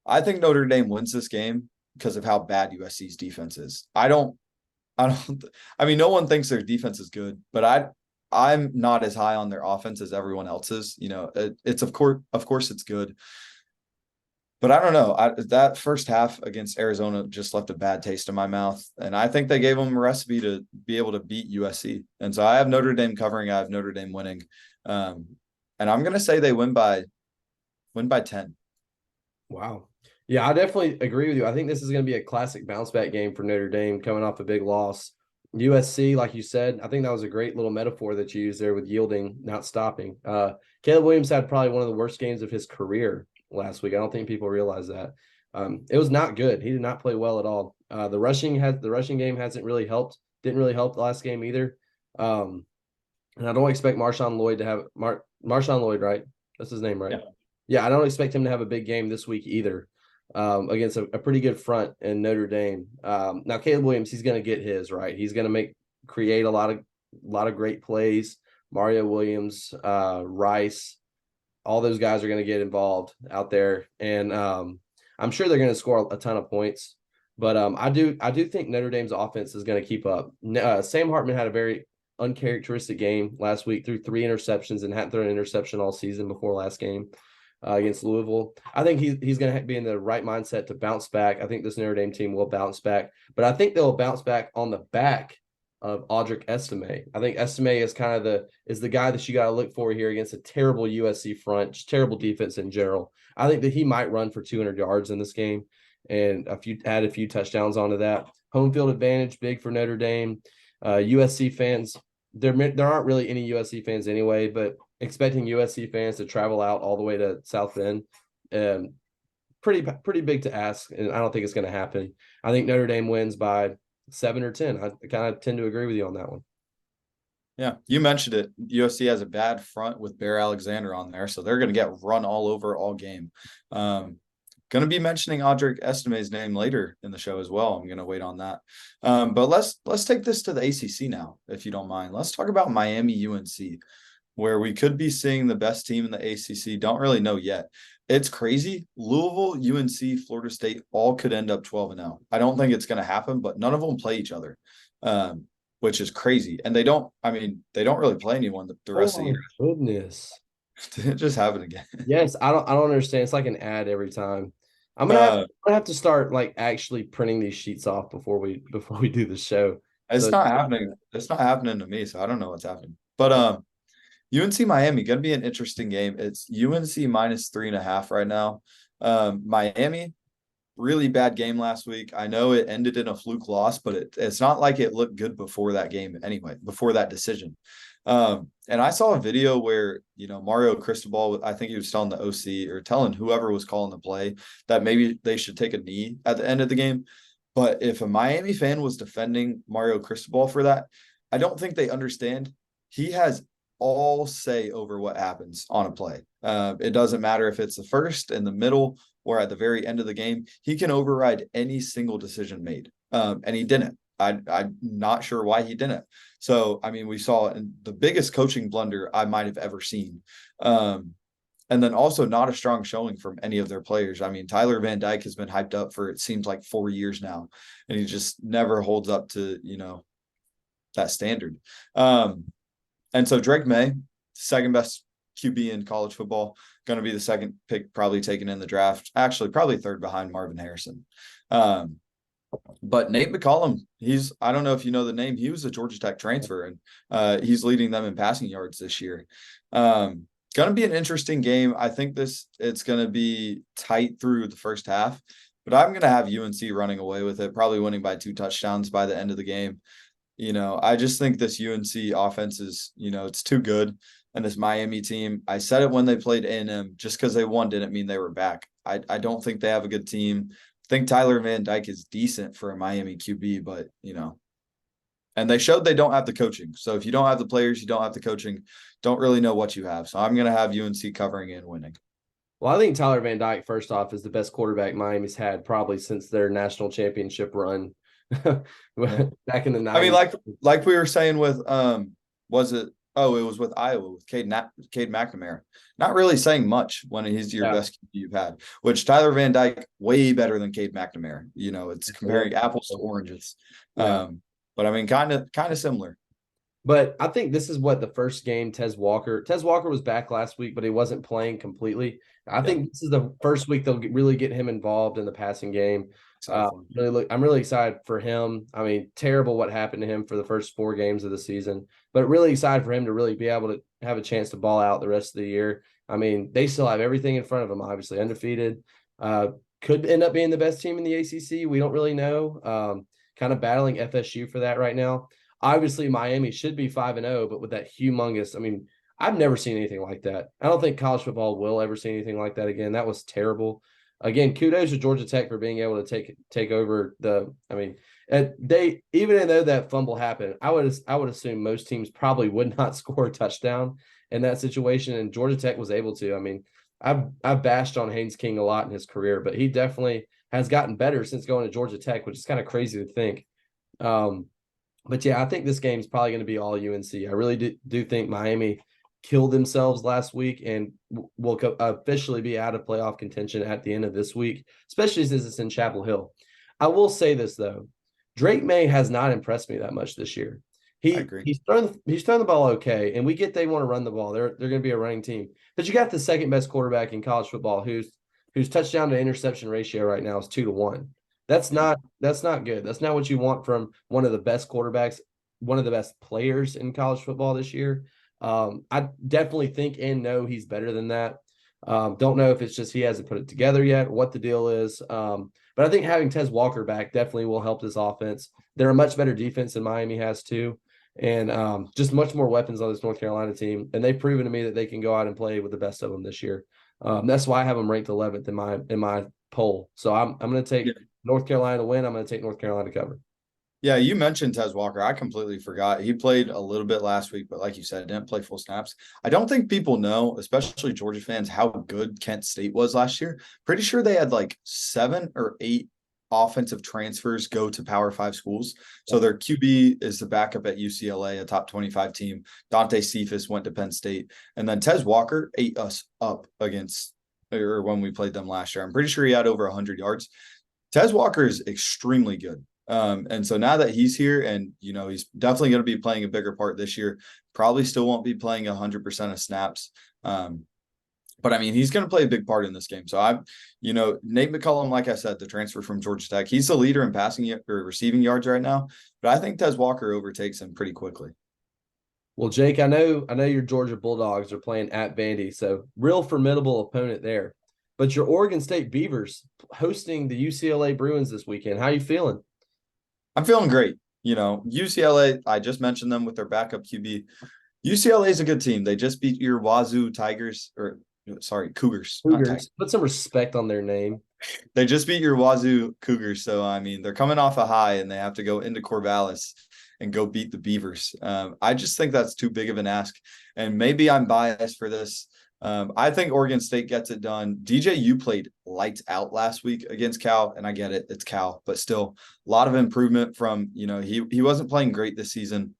I think Notre Dame wins this game because of how bad USC's defense is. I mean, no one thinks their defense is good, but I'm not as high on their offense as everyone else is. It's of course it's good, but I don't know. That first half against Arizona just left a bad taste in my mouth, and I think they gave them a recipe to be able to beat USC. And so I have Notre Dame covering. I have Notre Dame winning, and I'm gonna say they win by 10. Wow. Yeah, I definitely agree with you. I think this is going to be a classic bounce back game for Notre Dame coming off a big loss. USC, like you said, I think that was a great little metaphor that you used there with yielding, not stopping. Caleb Williams had probably one of the worst games of his career last week. I don't think people realize that. It was not good. He did not play well at all. The rushing game hasn't really helped. Didn't really help the last game either. And I don't expect Marshawn Lloyd to have Marshawn Lloyd, right? That's his name, right? Yeah, I don't expect him to have a big game this week either. Against a pretty good front in Notre Dame. Now Caleb Williams, he's going to get his right. He's going to create a lot of great plays. Mario Williams, Rice, all those guys are going to get involved out there, and I'm sure they're going to score a ton of points. But I do think Notre Dame's offense is going to keep up. Sam Hartman had a very uncharacteristic game last week, threw 3 interceptions and hadn't thrown an interception all season before last game. Against Louisville. I think he's going to be in the right mindset to bounce back. I think this Notre Dame team will bounce back, but I think they'll bounce back on the back of Audric Estime. I think Estime is kind of the guy that you got to look for here against a terrible USC front, just terrible defense in general. I think that he might run for 200 yards in this game and add a few touchdowns onto that. Home field advantage, big for Notre Dame. USC fans, there aren't really any USC fans anyway, but expecting USC fans to travel out all the way to South Bend, pretty big to ask, and I don't think it's going to happen. I think Notre Dame wins by 7 or 10. I kind of tend to agree with you on that one. Yeah, you mentioned it. USC has a bad front with Bear Alexander on there, so they're going to get run all over all game. Going to be mentioning Audric Estime's name later in the show as well. I'm going to wait on that. But let's take this to the ACC now, if you don't mind. Let's talk about Miami UNC, where we could be seeing the best team in the ACC. Don't really know yet. It's crazy. Louisville, UNC, Florida State all could end up 12-0. I don't think it's going to happen, but none of them play each other. Which is crazy. And they don't really play anyone the rest of the year. Goodness. Just have it again. Yes, I don't understand. It's like an ad every time. I'm gonna have to start like actually printing these sheets off before we do the show. It's not happening. It's not happening to me, so I don't know what's happening. But UNC Miami gonna be an interesting game. It's UNC minus 3.5 right now. Miami, really bad game last week. I know it ended in a fluke loss, but it's not like it looked good before that game anyway, before that decision. And I saw a video where, Mario Cristobal, I think he was telling the OC or telling whoever was calling the play that maybe they should take a knee at the end of the game. But if a Miami fan was defending Mario Cristobal for that, I don't think they understand. He has all say over what happens on a play. It doesn't matter if it's the first, in the middle, or at the very end of the game. He can override any single decision made. And he didn't. I'm not sure why he didn't. So, I mean, we saw the biggest coaching blunder I might have ever seen. And then also not a strong showing from any of their players. I mean, Tyler Van Dyke has been hyped up for, it seems like 4 years now, and he just never holds up to, that standard. And so Drake May, second best QB in college football, going to be the second pick probably taken in the draft. Actually, probably third behind Marvin Harrison. But Nate McCollum, I don't know if you know the name, he was a Georgia Tech transfer, and he's leading them in passing yards this year. Going to be an interesting game. I think it's going to be tight through the first half, but I'm going to have UNC running away with it, probably winning by 2 touchdowns by the end of the game. I just think this UNC offense is, it's too good. And this Miami team, I said it when they played A&M, just because they won didn't mean they were back. I don't think they have a good team. I think Tyler Van Dyke is decent for a Miami QB, but, and they showed they don't have the coaching. So if you don't have the players, you don't have the coaching, don't really know what you have. So I'm going to have UNC covering and winning. Well, I think Tyler Van Dyke, first off, is the best quarterback Miami's had probably since their national championship run back in the 90s. I mean, like we were saying with, it was with Iowa with Cade McNamara. Not really saying much when he's your best QB you've had, which Tyler Van Dyke, way better than Cade McNamara. It's comparing apples to oranges. Yeah. But I mean, kind of similar. But I think this is what the first game, Tez Walker was back last week, but he wasn't playing completely. I think this is the first week they'll really get him involved in the passing game. I'm really excited for him. I mean, terrible what happened to him for the first 4 games of the season, but really excited for him to really be able to have a chance to ball out the rest of the year. I mean, they still have everything in front of them, obviously undefeated. Could end up being the best team in the ACC. We don't really know. Kind of battling FSU for that right now. Obviously, Miami should be 5-0, but with that humongous, I mean, I've never seen anything like that. I don't think college football will ever see anything like that again. That was terrible. Again, kudos to Georgia Tech for being able to take over they, even though that fumble happened, I would assume most teams probably would not score a touchdown in that situation, and Georgia Tech was able to. I mean, I've bashed on Haynes King a lot in his career, but he definitely has gotten better since going to Georgia Tech, which is kind of crazy to think. But yeah, I think this game is probably going to be all UNC. I really do think Miami killed themselves last week and will officially be out of playoff contention at the end of this week, especially since it's in Chapel Hill. I will say this though, Drake May has not impressed me that much this year. He's thrown the ball okay, and we get they want to run the ball. They're going to be a running team, but you got the second best quarterback in college football whose touchdown to interception ratio right now is 2-1. That's not good. That's not what you want from one of the best quarterbacks, one of the best players in college football this year. I definitely think and know he's better than that. Don't know if it's just he hasn't put it together yet, what the deal is. But I think having Tez Walker back definitely will help this offense. They're a much better defense than Miami has too. And just much more weapons on this North Carolina team. And they've proven to me that they can go out and play with the best of them this year. That's why I have them ranked 11th in my poll. So I'm going to take North Carolina to win. I'm going to take North Carolina to cover. Yeah, you mentioned Tez Walker. I completely forgot. He played a little bit last week, but like you said, didn't play full snaps. I don't think people know, especially Georgia fans, how good Kent State was last year. Pretty sure they had like 7 or 8 offensive transfers go to Power 5 schools. So their QB is the backup at UCLA, a top 25 team. Dante Cephas went to Penn State. And then Tez Walker ate us up against, or when we played them last year. I'm pretty sure he had over 100 yards. Tez Walker is extremely good. And so now that he's here and, he's definitely going to be playing a bigger part this year, probably still won't be playing 100% of snaps. But I mean, he's going to play a big part in this game. So Nate McCullum, like I said, the transfer from Georgia Tech, he's the leader in passing or receiving yards right now. But I think Tez Walker overtakes him pretty quickly. Well, Jake, I know your Georgia Bulldogs are playing at Vandy, so real formidable opponent there. But your Oregon State Beavers hosting the UCLA Bruins this weekend. How you feeling? I'm feeling great. UCLA, I just mentioned them with their backup QB. UCLA is a good team. They just beat your Wazoo Tigers, Cougars. Put some respect on their name. They just beat your Wazoo Cougars. So, I mean, they're coming off a high and they have to go into Corvallis and go beat the Beavers. I just think that's too big of an ask. And maybe I'm biased for this. I think Oregon State gets it done. DJU played lights out last week against Cal, and I get it. It's Cal, but still a lot of improvement from, he wasn't playing great this season.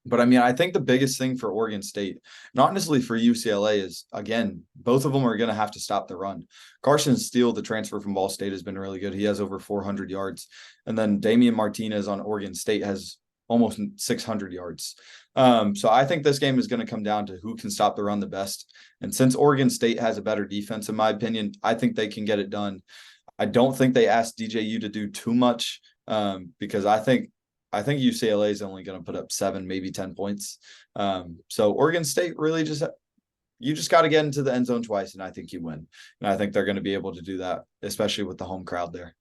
But I mean, I think the biggest thing for Oregon State, not necessarily for UCLA, is, again, both of them are going to have to stop the run. Carson Steele, the transfer from Ball State, has been really good. He has over 400 yards. And then Damian Martinez on Oregon State has almost 600 yards. So I think this game is going to come down to who can stop the run the best. And since Oregon State has a better defense, in my opinion, I think they can get it done. I don't think they asked DJU to do too much because I think UCLA is only going to put up 7, maybe 10 points. So Oregon State really you just got to get into the end zone twice, and I think you win. And I think they're going to be able to do that, especially with the home crowd there.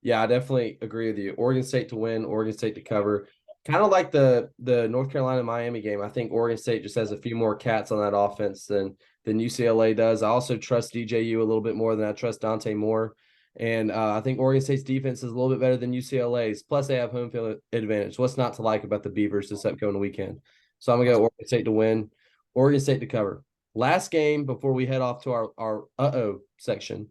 Yeah, I definitely agree with you. Oregon State to win, Oregon State to cover. Kind of like the North Carolina-Miami game. I think Oregon State just has a few more cats on that offense than UCLA does. I also trust DJU a little bit more than I trust Dante Moore. And I think Oregon State's defense is a little bit better than UCLA's. Plus, they have home field advantage. What's not to like about the Beavers this upcoming weekend? So I'm going to go Oregon State to win, Oregon State to cover. Last game before we head off to our uh-oh section.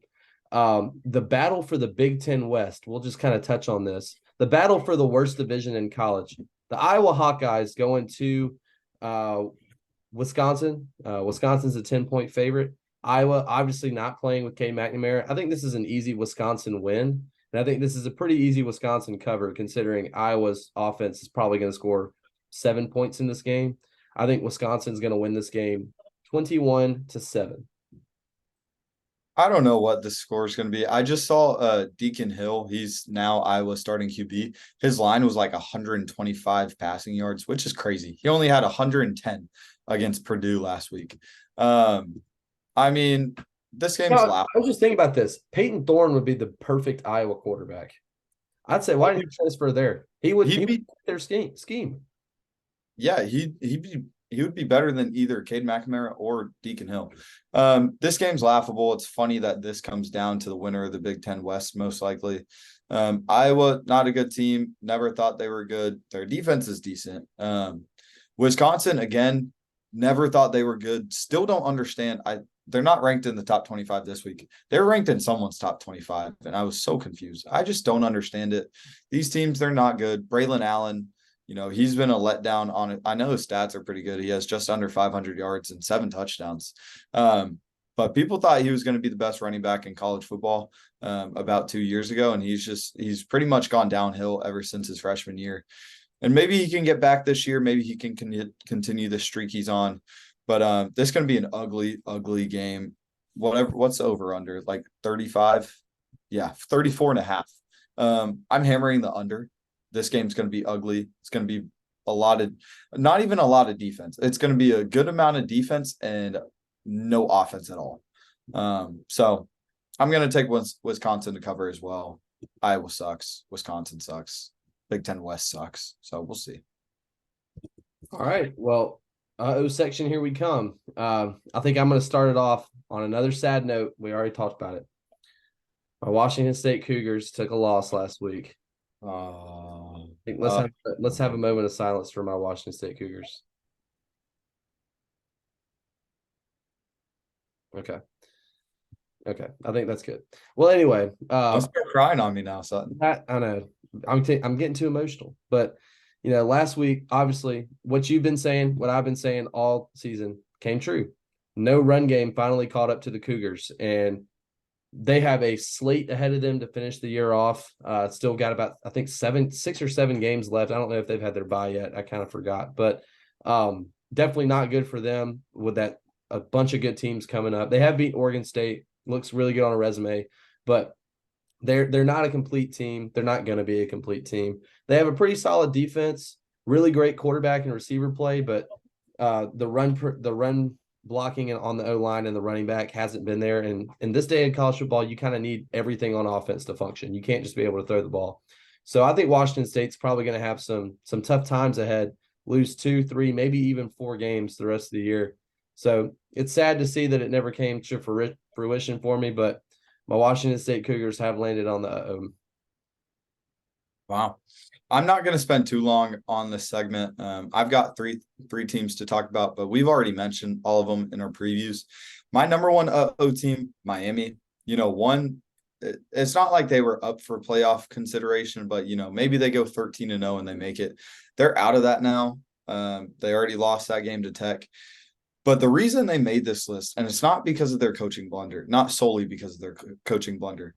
The battle for the Big Ten West. We'll just kind of touch on this. The battle for the worst division in college. The Iowa Hawkeyes going to Wisconsin. Wisconsin's a 10-point favorite. Iowa obviously not playing with Cade McNamara. I think this is an easy Wisconsin win. And I think this is a pretty easy Wisconsin cover considering Iowa's offense is probably going to score 7 points in this game. I think Wisconsin's going to win this game 21-7. I don't know what the score is going to be. I just saw Deacon Hill. He's now Iowa's starting QB. His line was like 125 passing yards, which is crazy. He only had 110 against Purdue last week. I mean, this game's loud. I was just thinking about this. Peyton Thorne would be the perfect Iowa quarterback. I'd say, why didn't you transfer there? He would be their scheme. Yeah, he would be better than either Cade McNamara or Deacon Hill. This game's laughable. It's funny that this comes down to the winner of the Big Ten West, most likely. Iowa, not a good team. Never thought they were good. Their defense is decent. Wisconsin, again, never thought they were good. Still don't understand. They're not ranked in the top 25 this week. They're ranked in someone's top 25, and I was so confused. I just don't understand it. These teams, they're not good. Braylon Allen, he's been a letdown on it. I know his stats are pretty good. He has just under 500 yards and 7 touchdowns. But people thought he was going to be the best running back in college football about 2 years ago, and he's pretty much gone downhill ever since his freshman year. And maybe he can get back this year. Maybe he can continue the streak he's on. But this is going to be an ugly, ugly game. What's the over under? Like 35? Yeah, 34.5. I'm hammering the under. This game's going to be ugly. It's going to be not even a lot of defense. It's going to be a good amount of defense and no offense at all. So I'm going to take Wisconsin to cover as well. Iowa sucks. Wisconsin sucks. Big Ten West sucks. So we'll see. All right. Well, section, here we come. I think I'm going to start it off on another sad note. We already talked about it. My Washington State Cougars took a loss last week. think let's have a moment of silence for my Washington State Cougars. Okay. Okay. I think that's good. Well, anyway, Don't start crying on me now, Sutton. I know I'm getting too emotional, but last week, obviously, what you've been saying, what I've been saying all season came true. No run game finally caught up to the Cougars, and they have a slate ahead of them to finish the year off. Still got about, I think, 6 or 7 games left. I don't know if they've had their bye yet. I kind of forgot, but definitely not good for them with that. A bunch of good teams coming up. They have beat Oregon State. Looks really good on a resume, but they're not a complete team. They're not going to be a complete team. They have a pretty solid defense, really great quarterback and receiver play, but the run blocking on the O-line and the running back hasn't been there. And in this day of college football, you kind of need everything on offense to function. You can't just be able to throw the ball. So I think Washington State's probably going to have some tough times ahead, lose 2, 3, maybe even 4 games the rest of the year. So it's sad to see that it never came to fruition for me, but my Washington State Cougars have landed on the Wow. I'm not going to spend too long on this segment. I've got three teams to talk about, but we've already mentioned all of them in our previews. My number one team, Miami, it's not like they were up for playoff consideration, but, maybe they go 13-0 and they make it. They're out of that now. They already lost that game to Tech. But the reason they made this list, and it's not because of their coaching blunder, not solely because of their coaching blunder,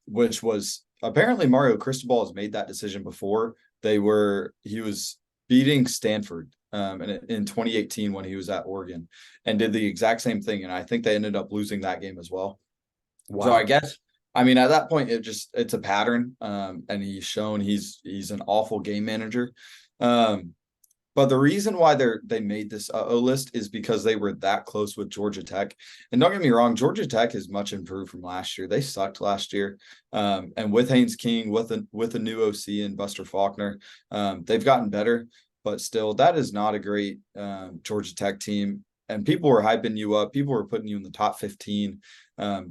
which was apparently Mario Cristobal has made that decision before. He was beating Stanford in 2018 when he was at Oregon and did the exact same thing. And I think they ended up losing that game as well. Wow. So I guess, at that point, it's a pattern. And he's shown he's an awful game manager. But the reason why they made this list is because they were that close with Georgia Tech. And don't get me wrong, Georgia Tech is much improved from last year. They sucked last year. And with Haynes King, with a new OC and Buster Faulkner, they've gotten better. But still, that is not a great Georgia Tech team. And people were hyping you up. People were putting you in the top 15,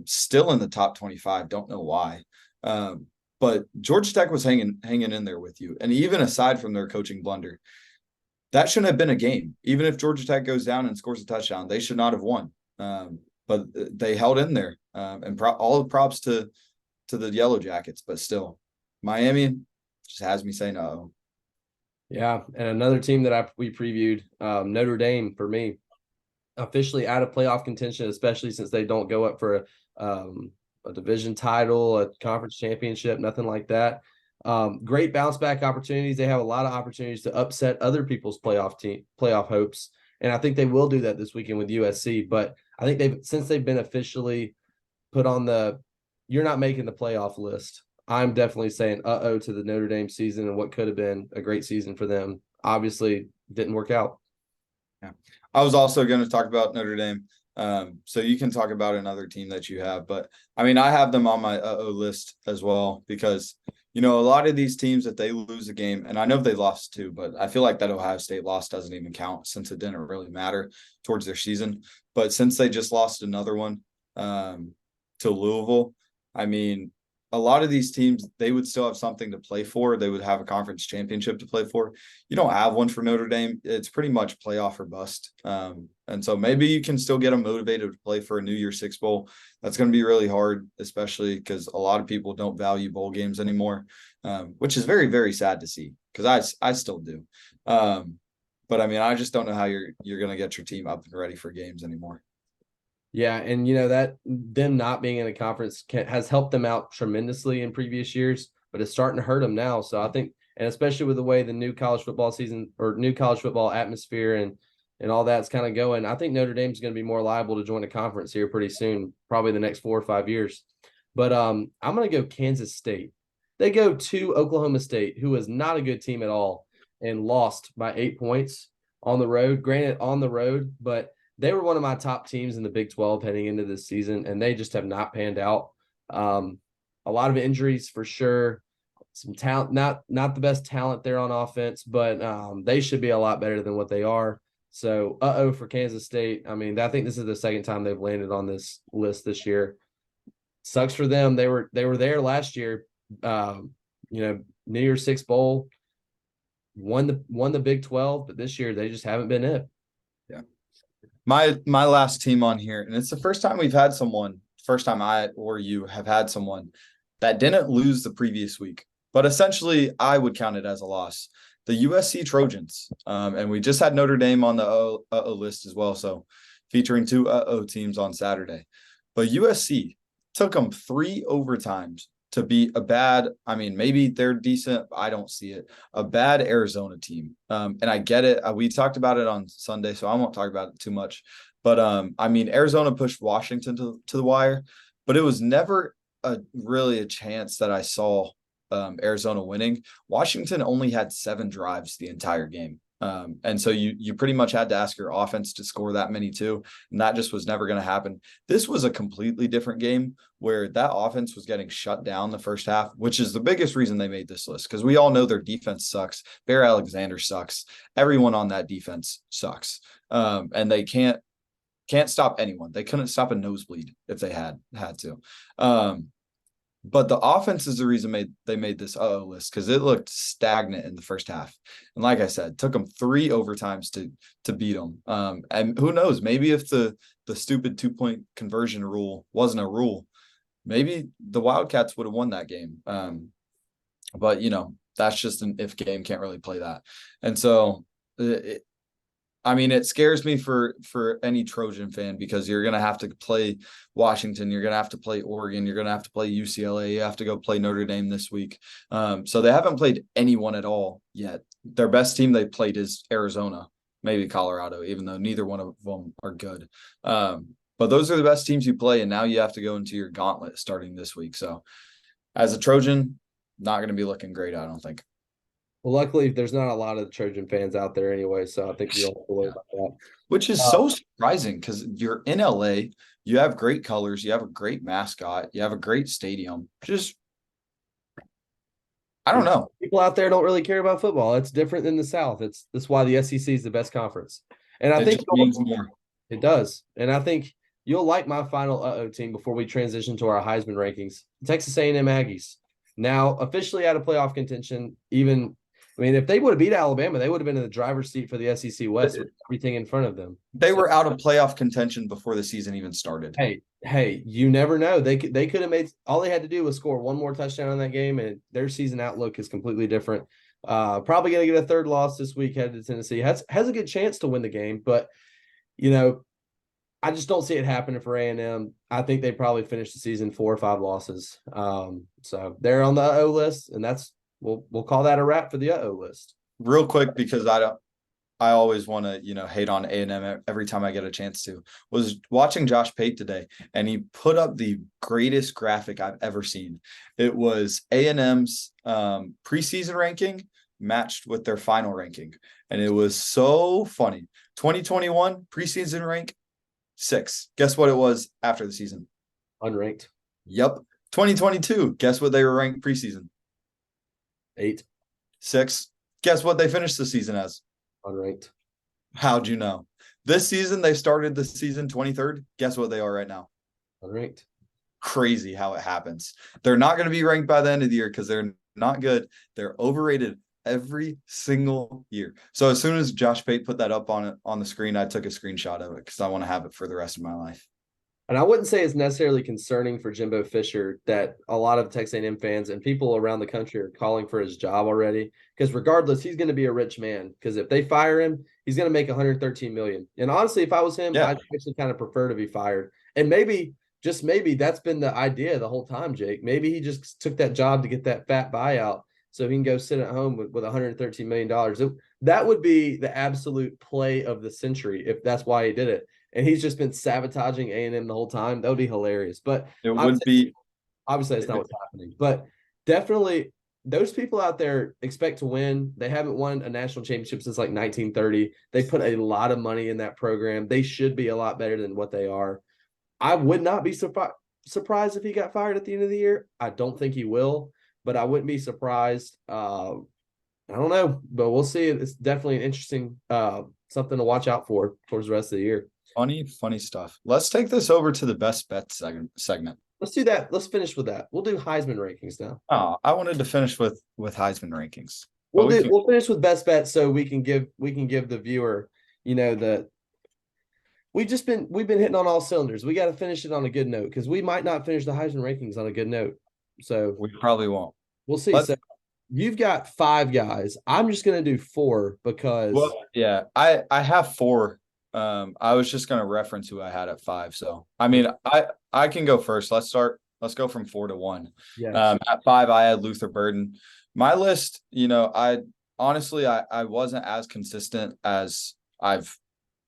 still in the top 25. Don't know why. But Georgia Tech was hanging in there with you. And even aside from their coaching blunder, that shouldn't have been a game. Even if Georgia Tech goes down and scores a touchdown, they should not have won. But they held in there. And all the props to the Yellow Jackets. But still, Miami just has me saying no. Yeah, and another team that we previewed, Notre Dame, for me, officially out of playoff contention, especially since they don't go up for a division title, a conference championship, nothing like that. Great bounce back opportunities. They have a lot of opportunities to upset other people's playoff hopes. And I think they will do that this weekend with USC. But I think since they've been officially put on you're not making the playoff list, I'm definitely saying to the Notre Dame season and what could have been a great season for them. Obviously didn't work out. Yeah. I was also going to talk about Notre Dame. So you can talk about another team that you have, but I have them on my list as well, because a lot of these teams, that they lose a game, and I know they lost 2, but I feel like that Ohio State loss doesn't even count since it didn't really matter towards their season. But since they just lost another one to Louisville, a lot of these teams, they would still have something to play for. They would have a conference championship to play for. You don't have one for Notre Dame. It's pretty much playoff or bust. And so maybe you can still get them motivated to play for a New Year's Six Bowl. That's going to be really hard, especially because a lot of people don't value bowl games anymore, which is very, very sad to see, because I still do. But I just don't know how you're going to get your team up and ready for games anymore. Yeah, and that them not being in a conference has helped them out tremendously in previous years, but it's starting to hurt them now. So I think, and especially with the way the new college football season or new college football atmosphere and all that's kind of going, I think Notre Dame's going to be more liable to join a conference here pretty soon, probably the next 4 or 5 years. But I'm going to go Kansas State. They go to Oklahoma State, who is not a good team at all, and lost by 8 points on the road. Granted, on the road, but they were one of my top teams in the Big 12 heading into this season, and they just have not panned out. A lot of injuries for sure. Some talent, not the best talent there on offense, but they should be a lot better than what they are. So, for Kansas State. I think this is the second time they've landed on this list this year. Sucks for them. They were there last year. New Year's Six Bowl. won the Big 12, but this year they just haven't been it. Yeah. My last team on here, and it's the first time we've had someone, first time I or you have had someone that didn't lose the previous week, but essentially I would count it as a loss. The USC Trojans, and we just had Notre Dame on the uh-oh list as well, so featuring two uh-oh teams on Saturday. But USC took them 3 overtimes to beat a bad, I mean, maybe they're decent, I don't see it, a bad Arizona team. And I get it. We talked about it on Sunday, so I won't talk about it too much. But, I mean, Arizona pushed Washington to the wire, but it was never really a chance that I saw Arizona winning. Washington only had 7 drives the entire game. And so you pretty much had to ask your offense to score that many too. And that just was never going to happen. This was a completely different game where that offense was getting shut down the first half, which is the biggest reason they made this list. Because we all know their defense sucks. Bear Alexander sucks. Everyone on that defense sucks. And they can't stop anyone. They couldn't stop a nosebleed if they had to. But the offense is the reason they made this uh-oh list, because it looked stagnant in the first half. And like I said, took them 3 overtimes to beat them. And who knows, maybe if the stupid 2-point conversion rule wasn't a rule, maybe the Wildcats would have won that game. But, that's just an if game, can't really play that. And so it scares me for any Trojan fan, because you're going to have to play Washington. You're going to have to play Oregon. You're going to have to play UCLA. You have to go play Notre Dame this week. So they haven't played anyone at all yet. Their best team they played is Arizona, maybe Colorado, even though neither one of them are good. But those are the best teams you play, and now you have to go into your gauntlet starting this week. So as a Trojan, not going to be looking great, I don't think. Well, luckily, there's not a lot of Trojan fans out there anyway, so I think you don't have to worry about that. Which is so surprising, because you're in LA, you have great colors, you have a great mascot, you have a great stadium. Just, I don't know. People out there don't really care about football. It's different than the South. That's why the SEC is the best conference. And I think just means more. It does. And I think you'll like my final uh-oh team before we transition to our Heisman rankings. Texas A&M Aggies, now officially out of playoff contention. If they would have beat Alabama, they would have been in the driver's seat for the SEC West with everything in front of them. They were out of playoff contention before the season even started. Hey, you never know. They could have made – all they had to do was score one more touchdown in that game, and their season outlook is completely different. Probably going to get a third loss this week headed to Tennessee. Has a good chance to win the game, but, I just don't see it happening for A&M. I think they probably finish the season 4 or 5 losses. So they're on the uh-oh list, and that's – We'll call that a wrap for the uh-oh list. Real quick, because I always want to, hate on A&M every time I get a chance to. Was watching Josh Pate today, and he put up the greatest graphic I've ever seen. It was A&M's preseason ranking matched with their final ranking. And it was so funny. 2021 preseason rank 6. Guess what it was after the season? Unranked. Yep. 2022. Guess what they were ranked preseason? 8. 6. Guess what they finished the season as? Unranked. How'd you know? This season, they started the season 23rd. Guess what they are right now? Unranked. Crazy how it happens. They're not going to be ranked by the end of the year because they're not good. They're overrated every single year. So as soon as Josh Pate put that up on the screen, I took a screenshot of it because I want to have it for the rest of my life. And I wouldn't say it's necessarily concerning for Jimbo Fisher that a lot of Texas A&M fans and people around the country are calling for his job already. Because regardless, he's going to be a rich man. Because if they fire him, he's going to make $113 million. And honestly, if I was him, I'd actually kind of prefer to be fired. And maybe, just maybe, that's been the idea the whole time, Jake. Maybe he just took that job to get that fat buyout so he can go sit at home with $113 million. That would be the absolute play of the century if that's why he did it. And he's just been sabotaging A&M the whole time. That would be hilarious. But it would be. Obviously, that's not what's happening. But definitely, those people out there expect to win. They haven't won a national championship since like 1930. They put a lot of money in that program. They should be a lot better than what they are. I would not be surprised if he got fired at the end of the year. I don't think he will, but I wouldn't be surprised. I don't know, but we'll see. It's definitely an interesting something to watch out for towards the rest of the year. Funny stuff. Let's take this over to the best bet segment. Let's do that. Let's finish with that. We'll do Heisman rankings now. Oh, I wanted to finish with Heisman rankings. We'll finish with best bet so we can give the viewer, the we've been hitting on all cylinders. We got to finish it on a good note because we might not finish the Heisman rankings on a good note. So we probably won't. We'll see. So you've got 5 guys. I'm just gonna do 4 because I have 4. I was just gonna reference who I had at 5. So I mean I can go first. Let's go from 4 to 1. Yeah. At 5, I had Luther Burden. My list, I honestly I wasn't as consistent as I've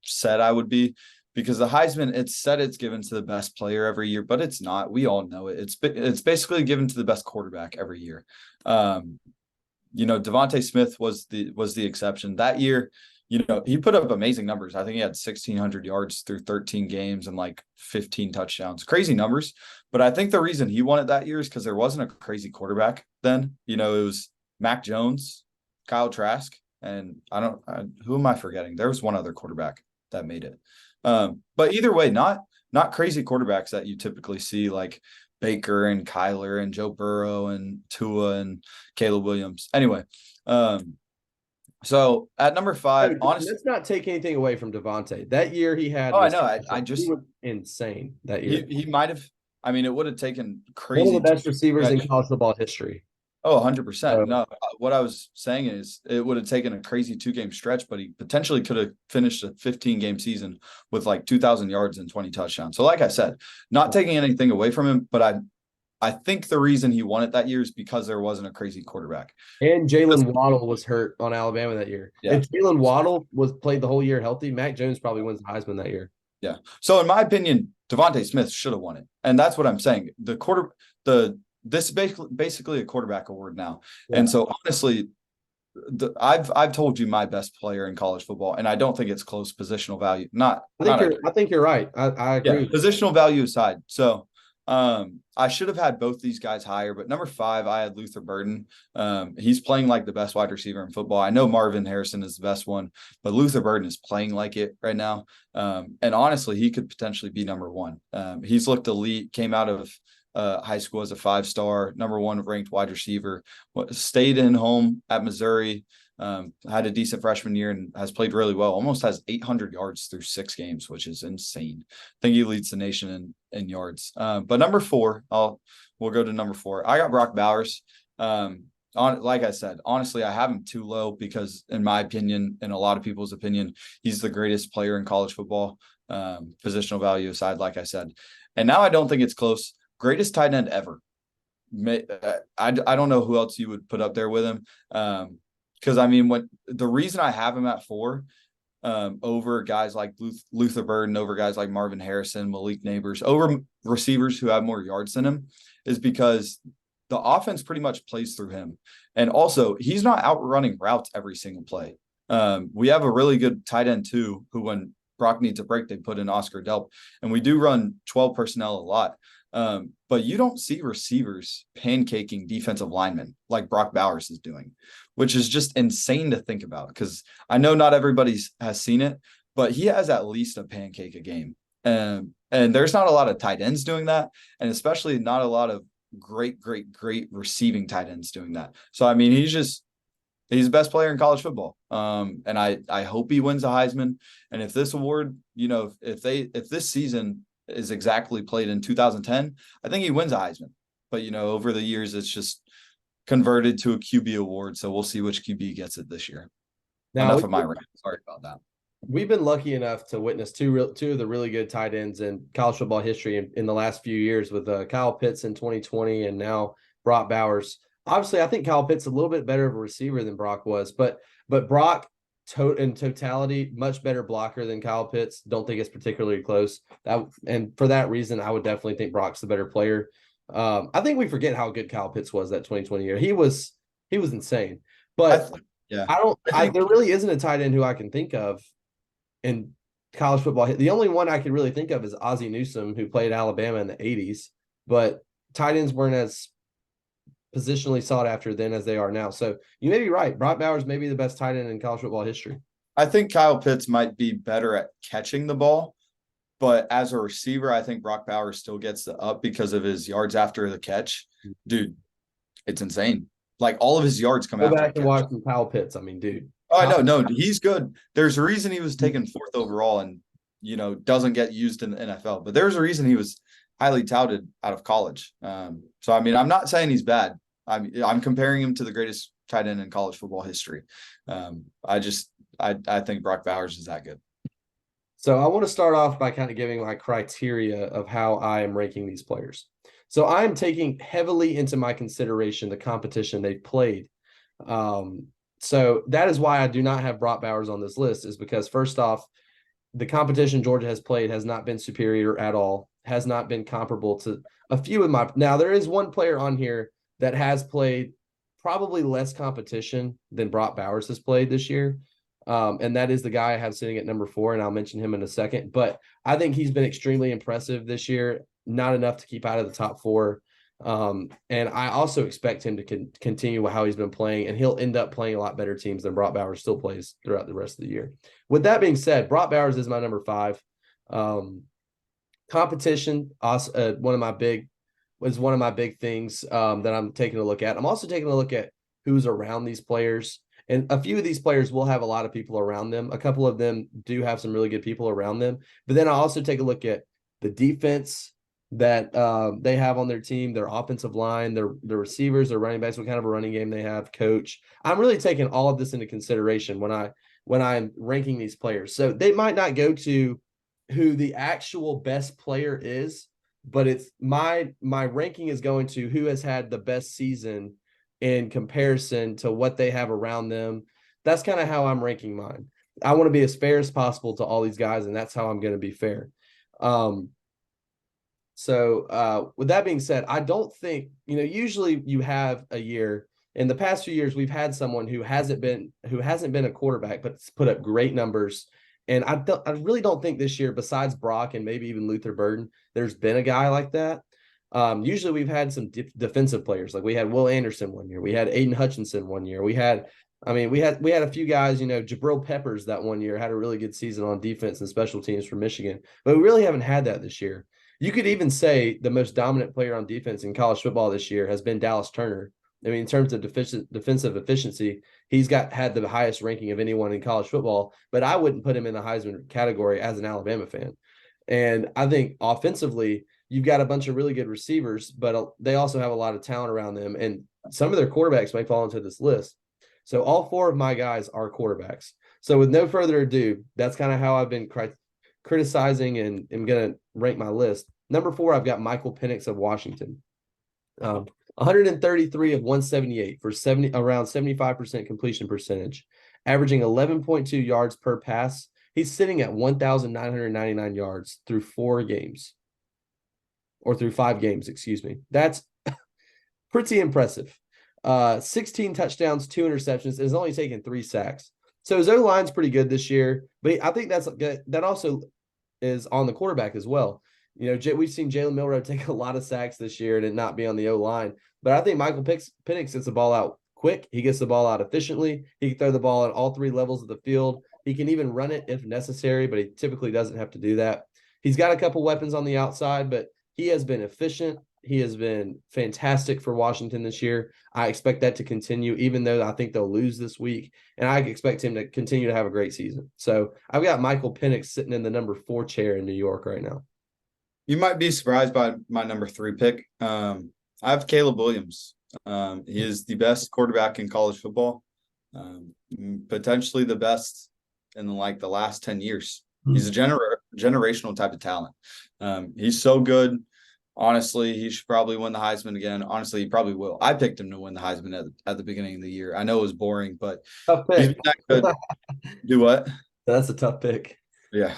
said I would be. Because the Heisman, it's said it's given to the best player every year, but it's not. We all know it. It's basically given to the best quarterback every year. Devontae Smith was the exception that year. He put up amazing numbers. I think he had 1,600 yards through 13 games and like 15 touchdowns. Crazy numbers. But I think the reason he won it that year is because there wasn't a crazy quarterback then. It was Mac Jones, Kyle Trask, and who am I forgetting? There was one other quarterback that made it. But either way, not crazy quarterbacks that you typically see like Baker and Kyler and Joe Burrow and Tua and Caleb Williams. Anyway, so at number 5, honestly, let's not take anything away from Devontae. That year he had. Oh, I know. He was insane that year. He might have. I mean, it would have taken crazy. One of the best receivers in college football history. Oh, 100%. No, what I was saying is it would have taken a crazy 2-game stretch, but he potentially could have finished a 15-game season with like 2,000 yards and 20 touchdowns. So like I said, not taking anything away from him, but I think the reason he won it that year is because there wasn't a crazy quarterback. And Jalen Waddle was hurt on Alabama that year. Yeah. If Jalen Waddle played the whole year healthy, Mac Jones probably wins the Heisman that year. Yeah. So in my opinion, Devontae Smith should have won it. And that's what I'm saying. This is basically a quarterback award now. Yeah. And so honestly, I've told you my best player in college football, and I don't think it's close positional value. I think you're right. I agree. Yeah, positional value aside. So I should have had both these guys higher, but number 5, I had Luther Burden. He's playing like the best wide receiver in football. I know Marvin Harrison is the best one, but Luther Burden is playing like it right now. And honestly, he could potentially be number 1. He's looked elite, came out of high school as a 5-star, number 1 ranked wide receiver, stayed in home at Missouri, had a decent freshman year and has played really well. Almost has 800 yards through 6 games, which is insane. I think he leads the nation in yards. But number 4, we'll go to number 4. I got Brock Bowers. Like I said, honestly, I have him too low because in my opinion, in a lot of people's opinion, he's the greatest player in college football, positional value aside, like I said. And now I don't think it's close. Greatest tight end ever. I don't know who else you would put up there with him. Because I mean, the reason I have him at 4 over guys like Luther Burden, over guys like Marvin Harrison, Malik Neighbors, over receivers who have more yards than him is because the offense pretty much plays through him. And also, he's not outrunning routes every single play. We have a really good tight end too, who when Brock needs a break, they put in Oscar Delp. And we do run 12 personnel a lot. But you don't see receivers pancaking defensive linemen like Brock Bowers is doing, which is just insane to think about because I know not everybody has seen it, but he has at least a pancake a game. And there's not a lot of tight ends doing that, and especially not a lot of great receiving tight ends doing that. So, I mean, he's the best player in college football. And I hope he wins a Heisman. And if this award, if this season is exactly played in 2010, I think he wins a Heisman. But, over the years, it's just converted to a QB award. So we'll see which QB gets it this year. Now, enough of my rant. Sorry about that. We've been lucky enough to witness two of the really good tight ends in college football history in the last few years with Kyle Pitts in 2020 and now Brock Bowers. Obviously, I think Kyle Pitts is a little bit better of a receiver than Brock was, but Brock in totality, much better blocker than Kyle Pitts. Don't think it's particularly close. And for that reason, I would definitely think Brock's the better player. I think we forget how good Kyle Pitts was that 2020 year. He was insane. But there really isn't a tight end who I can think of in college football. The only one I can really think of is Ozzie Newsome, who played Alabama in the 80s. But tight ends weren't as positionally sought after then as they are now. So you may be right. Brock Bowers may be the best tight end in college football history. I think Kyle Pitts might be better at catching the ball, but as a receiver, I think Brock Bowers still gets the up because of his yards after the catch. Dude, it's insane. like all of his yards come Go after back the and catch. watch some Kyle Pitts. I mean, dude. Oh, I know. No, he's good. There's a reason he was taken 4th overall and, doesn't get used in the NFL. But there's a reason he was highly touted out of college. So, I mean, I'm not saying he's bad. I'm comparing him to the greatest tight end in college football history. I think Brock Bowers is that good. So I want to start off by kind of giving my criteria of how I am ranking these players. So I'm taking heavily into my consideration the competition they've played. So that is why I do not have Brock Bowers on this list, is because first off, the competition Georgia has played has not been superior at all, has not been comparable to a few of my. Now, there is one player on here that has played probably less competition than Brock Bowers has played this year. And that is the guy I have sitting at number 4, and I'll mention him in a second. But I think he's been extremely impressive this year, not enough to keep out of the top 4. And I also expect him to continue how he's been playing, and he'll end up playing a lot better teams than Brock Bowers still plays throughout the rest of the year. With that being said, Brock Bowers is my number 5. Competition, one of my big things that I'm taking a look at. I'm also taking a look at who's around these players. And a few of these players will have a lot of people around them. A couple of them do have some really good people around them. But then I also take a look at the defense that they have on their team, their offensive line, their receivers, their running backs, what kind of a running game they have, coach. I'm really taking all of this into consideration when I'm ranking these players. So they might not go to who the actual best player is, but it's my ranking is going to who has had the best season in comparison to what they have around them. That's kind of how I'm ranking mine. I want to be as fair as possible to all these guys, and that's how I'm going to be fair. So with that being said, I don't think, usually you have a year. In the past few years, we've had someone who hasn't been a quarterback, but it's put up great numbers. And I really don't think this year, besides Brock and maybe even Luther Burden, there's been a guy like that. Usually we've had some defensive players. Like we had Will Anderson one year. We had Aiden Hutchinson one year. We had a few guys, Jabril Peppers that one year had a really good season on defense and special teams for Michigan. But we really haven't had that this year. You could even say the most dominant player on defense in college football this year has been Dallas Turner. I mean, in terms of defensive efficiency, he's had the highest ranking of anyone in college football, but I wouldn't put him in the Heisman category as an Alabama fan. And I think offensively, you've got a bunch of really good receivers, but they also have a lot of talent around them. And some of their quarterbacks may fall into this list. So all 4 of my guys are quarterbacks. So with no further ado, that's kind of how I've been criticizing and am going to rank my list. Number 4, I've got Michael Penix of Washington. 133 of 178 for around 75% completion percentage, averaging 11.2 yards per pass. He's sitting at 1,999 yards through 4 games. Or through 5 games, excuse me. That's pretty impressive. 16 touchdowns, 2 interceptions, and has only taken 3 sacks. So his O-line's pretty good this year, but I think that also is on the quarterback as well. We've seen Jalen Milroe take a lot of sacks this year and it not be on the O-line. But I think Michael Penix gets the ball out quick. He gets the ball out efficiently. He can throw the ball at all 3 levels of the field. He can even run it if necessary, but he typically doesn't have to do that. He's got a couple weapons on the outside, but he has been efficient. He has been fantastic for Washington this year. I expect that to continue, even though I think they'll lose this week. And I expect him to continue to have a great season. So I've got Michael Penix sitting in the number 4 chair in New York right now. You might be surprised by my number 3 pick. I have Caleb Williams. He is the best quarterback in college football, potentially the best in the last 10 years. He's a generational type of talent. He's so good. Honestly, he should probably win the Heisman again. Honestly, he probably will. I picked him to win the Heisman at the beginning of the year. I know it was boring, but tough pick. He's been that good. Do what? That's a tough pick. Yeah.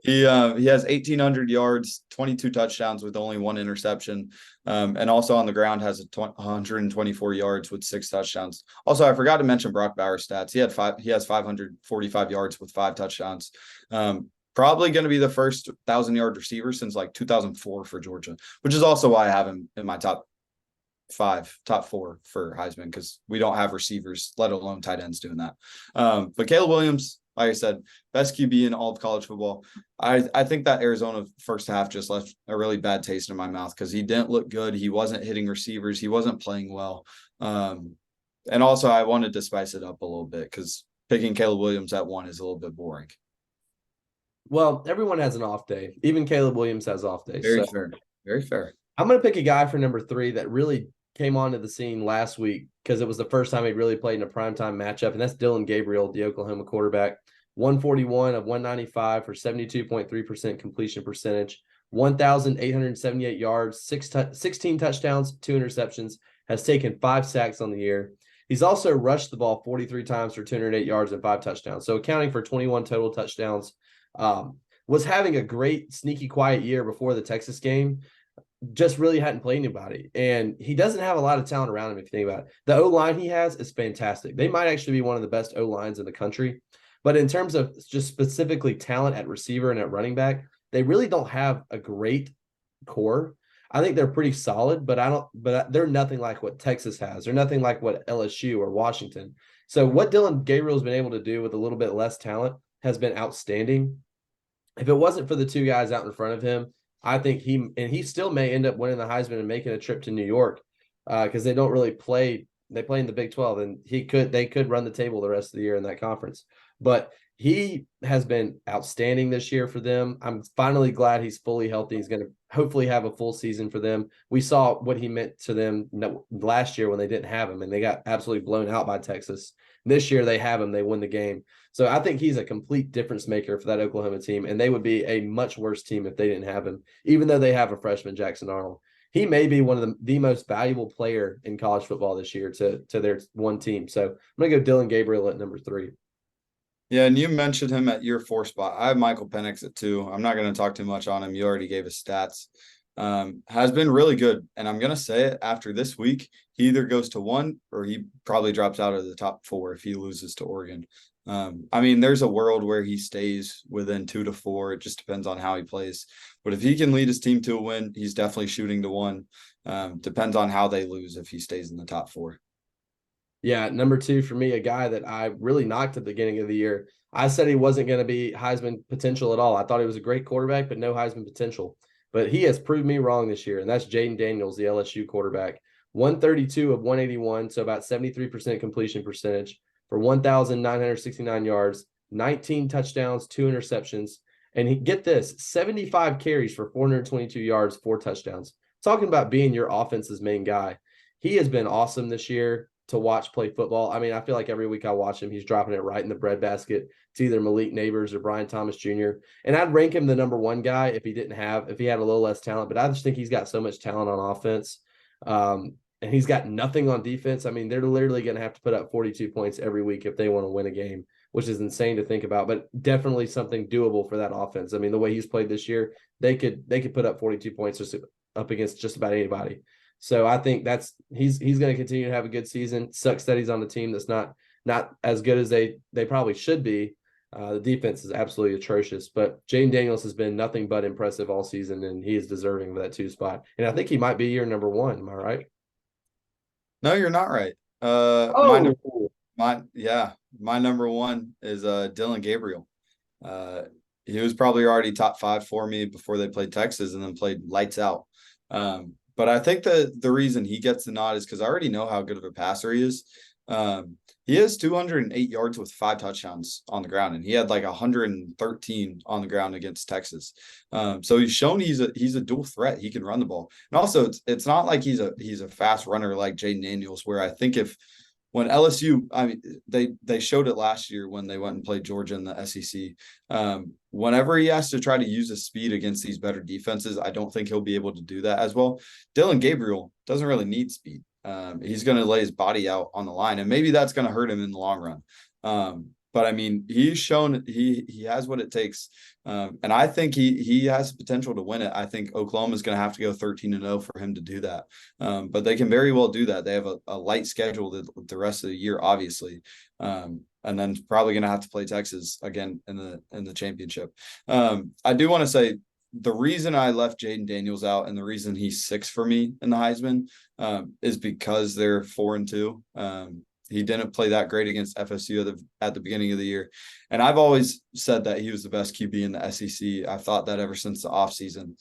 He has 1,800 yards, 22 touchdowns with only 1 interception, and also on the ground has 124 yards with 6 touchdowns. Also, I forgot to mention Brock Bowers' stats. He has 545 yards with 5 touchdowns. Probably going to be the first 1,000-yard receiver since 2004 for Georgia, which is also why I have him in my top 4 for Heisman, because we don't have receivers, let alone tight ends doing that. But Caleb Williams, like I said, best QB in all of college football. I think that Arizona first half just left a really bad taste in my mouth because he didn't look good. He wasn't hitting receivers. He wasn't playing well. And also, I wanted to spice it up a little bit because picking Caleb Williams at 1 is a little bit boring. Well, everyone has an off day. Even Caleb Williams has off days. Very fair. Very fair. I'm going to pick a guy for number 3 that really came onto the scene last week because it was the first time he really played in a primetime matchup, and that's Dylan Gabriel, the Oklahoma quarterback. 141 of 195 for 72.3% completion percentage, 1,878 yards, 16 touchdowns, 2 interceptions, has taken 5 sacks on the year. He's also rushed the ball 43 times for 208 yards and 5 touchdowns, so accounting for 21 total touchdowns. Was having a great, sneaky, quiet year before the Texas game. Just really hadn't played anybody. And he doesn't have a lot of talent around him, if you think about it. The O-line he has is fantastic. They might actually be one of the best O-lines in the country. But in terms of just specifically talent at receiver and at running back, they really don't have a great core. I think they're pretty solid, but they're nothing like what Texas has. They're nothing like what LSU or Washington. So what Dylan Gabriel has been able to do with a little bit less talent has been outstanding. If it wasn't for the 2 guys out in front of him, I think he still may end up winning the Heisman and making a trip to New York because they don't really play. They play in the Big 12, and they could run the table the rest of the year in that conference. But he has been outstanding this year for them. I'm finally glad he's fully healthy. He's going to hopefully have a full season for them. We saw what he meant to them last year when they didn't have him, and they got absolutely blown out by Texas. This year they have him. They win the game. So I think he's a complete difference maker for that Oklahoma team, and they would be a much worse team if they didn't have him, even though they have a freshman, Jackson Arnold. He may be one of the most valuable player in college football this year to their one team. So I'm going to go Dylan Gabriel at number 3. Yeah, and you mentioned him at your 4 spot. I have Michael Penix at 2. I'm not going to talk too much on him. You already gave his stats. Has been really good. And I'm going to say it, after this week, he either goes to 1 or he probably drops out of the top 4 if he loses to Oregon. I mean, there's a world where he stays within 2 to 4. It just depends on how he plays. But if he can lead his team to a win, he's definitely shooting to 1. Depends on how they lose if he stays in the top 4. Yeah, number 2 for me, a guy that I really knocked at the beginning of the year. I said he wasn't going to be Heisman potential at all. I thought he was a great quarterback, but no Heisman potential. But he has proved me wrong this year, and that's Jaden Daniels, the LSU quarterback. 132 of 181, so about 73% completion percentage for 1,969 yards, 19 touchdowns, 2 interceptions. And get this, 75 carries for 422 yards, 4 touchdowns. Talking about being your offense's main guy. He has been awesome this year to watch play football. I mean, I feel like every week I watch him, he's dropping it right in the breadbasket to either Malik Neighbors or Brian Thomas Jr. And I'd rank him the number 1 guy if he had a little less talent, but I just think he's got so much talent on offense. And he's got nothing on defense. I mean, they're literally going to have to put up 42 points every week if they want to win a game, which is insane to think about, but definitely something doable for that offense. I mean, the way he's played this year, they could put up 42 points just up against just about anybody. So I think he's going to continue to have a good season. Sucks that he's on a team that's not as good as they probably should be. The defense is absolutely atrocious, but Jaden Daniels has been nothing but impressive all season, and he is deserving of that 2 spot. And I think he might be your number 1. Am I right? No, you're not right. My number 1 is Dylan Gabriel. He was probably already top 5 for me before they played Texas and then played lights out. But I think the reason he gets the nod is because I already know how good of a passer he is. He has 208 yards with 5 touchdowns on the ground, and he had like 113 on the ground against Texas. So he's shown he's a dual threat. He can run the ball, and also it's not like he's a fast runner like Jaden Daniels. Where I think when LSU, I mean, they showed it last year when they went and played Georgia in the SEC. Whenever he has to try to use his speed against these better defenses, I don't think he'll be able to do that as well. Dylan Gabriel doesn't really need speed. He's going to lay his body out on the line, and maybe that's going to hurt him in the long run. But I mean, he's shown he has what it takes. And I think he has potential to win it. I think Oklahoma is going to have to go 13-0 for him to do that. But they can very well do that. They have a light schedule the rest of the year, obviously. And then probably going to have to play Texas again in the championship. I do want to say the reason I left Jaden Daniels out and the reason he's 6 for me in the Heisman is because they're 4-2. He didn't play that great against FSU at the beginning of the year. And I've always said that he was the best QB in the SEC. I've thought that ever since the offseason.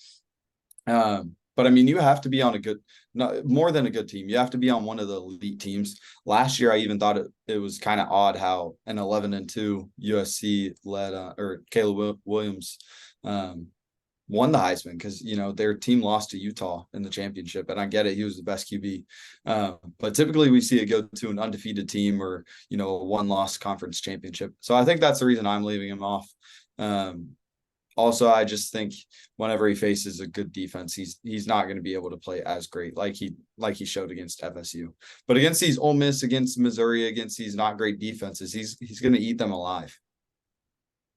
But I mean, you have to be on a good, not more than a good team. You have to be on one of the elite teams. Last year, I even thought it was kind of odd how an 11-2 USC led or Caleb Williams won the Heisman because their team lost to Utah in the championship, and I get it, he was the best QB. But typically, we see it go to an undefeated team or a one-loss conference championship. So I think that's the reason I'm leaving him off. Also, I just think whenever he faces a good defense, he's not going to be able to play as great like he showed against FSU. But against these Ole Miss, against Missouri, against these not great defenses, he's going to eat them alive.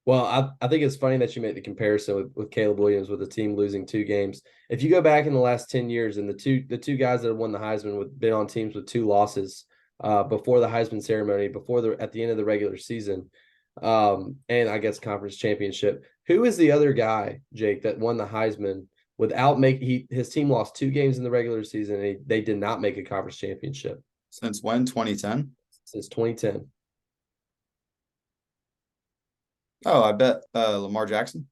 Well, I think it's funny that you make the comparison with Caleb Williams with the team losing 2 games. If you go back in the last 10 years, and the two guys that have won the Heisman been on teams with 2 losses before the Heisman ceremony, at the end of the regular season, and I guess conference championship. Who is the other guy, Jake, that won the Heisman without his team lost 2 games in the regular season and they did not make a conference championship? Since when? 2010? Since 2010. Oh, I bet Lamar Jackson.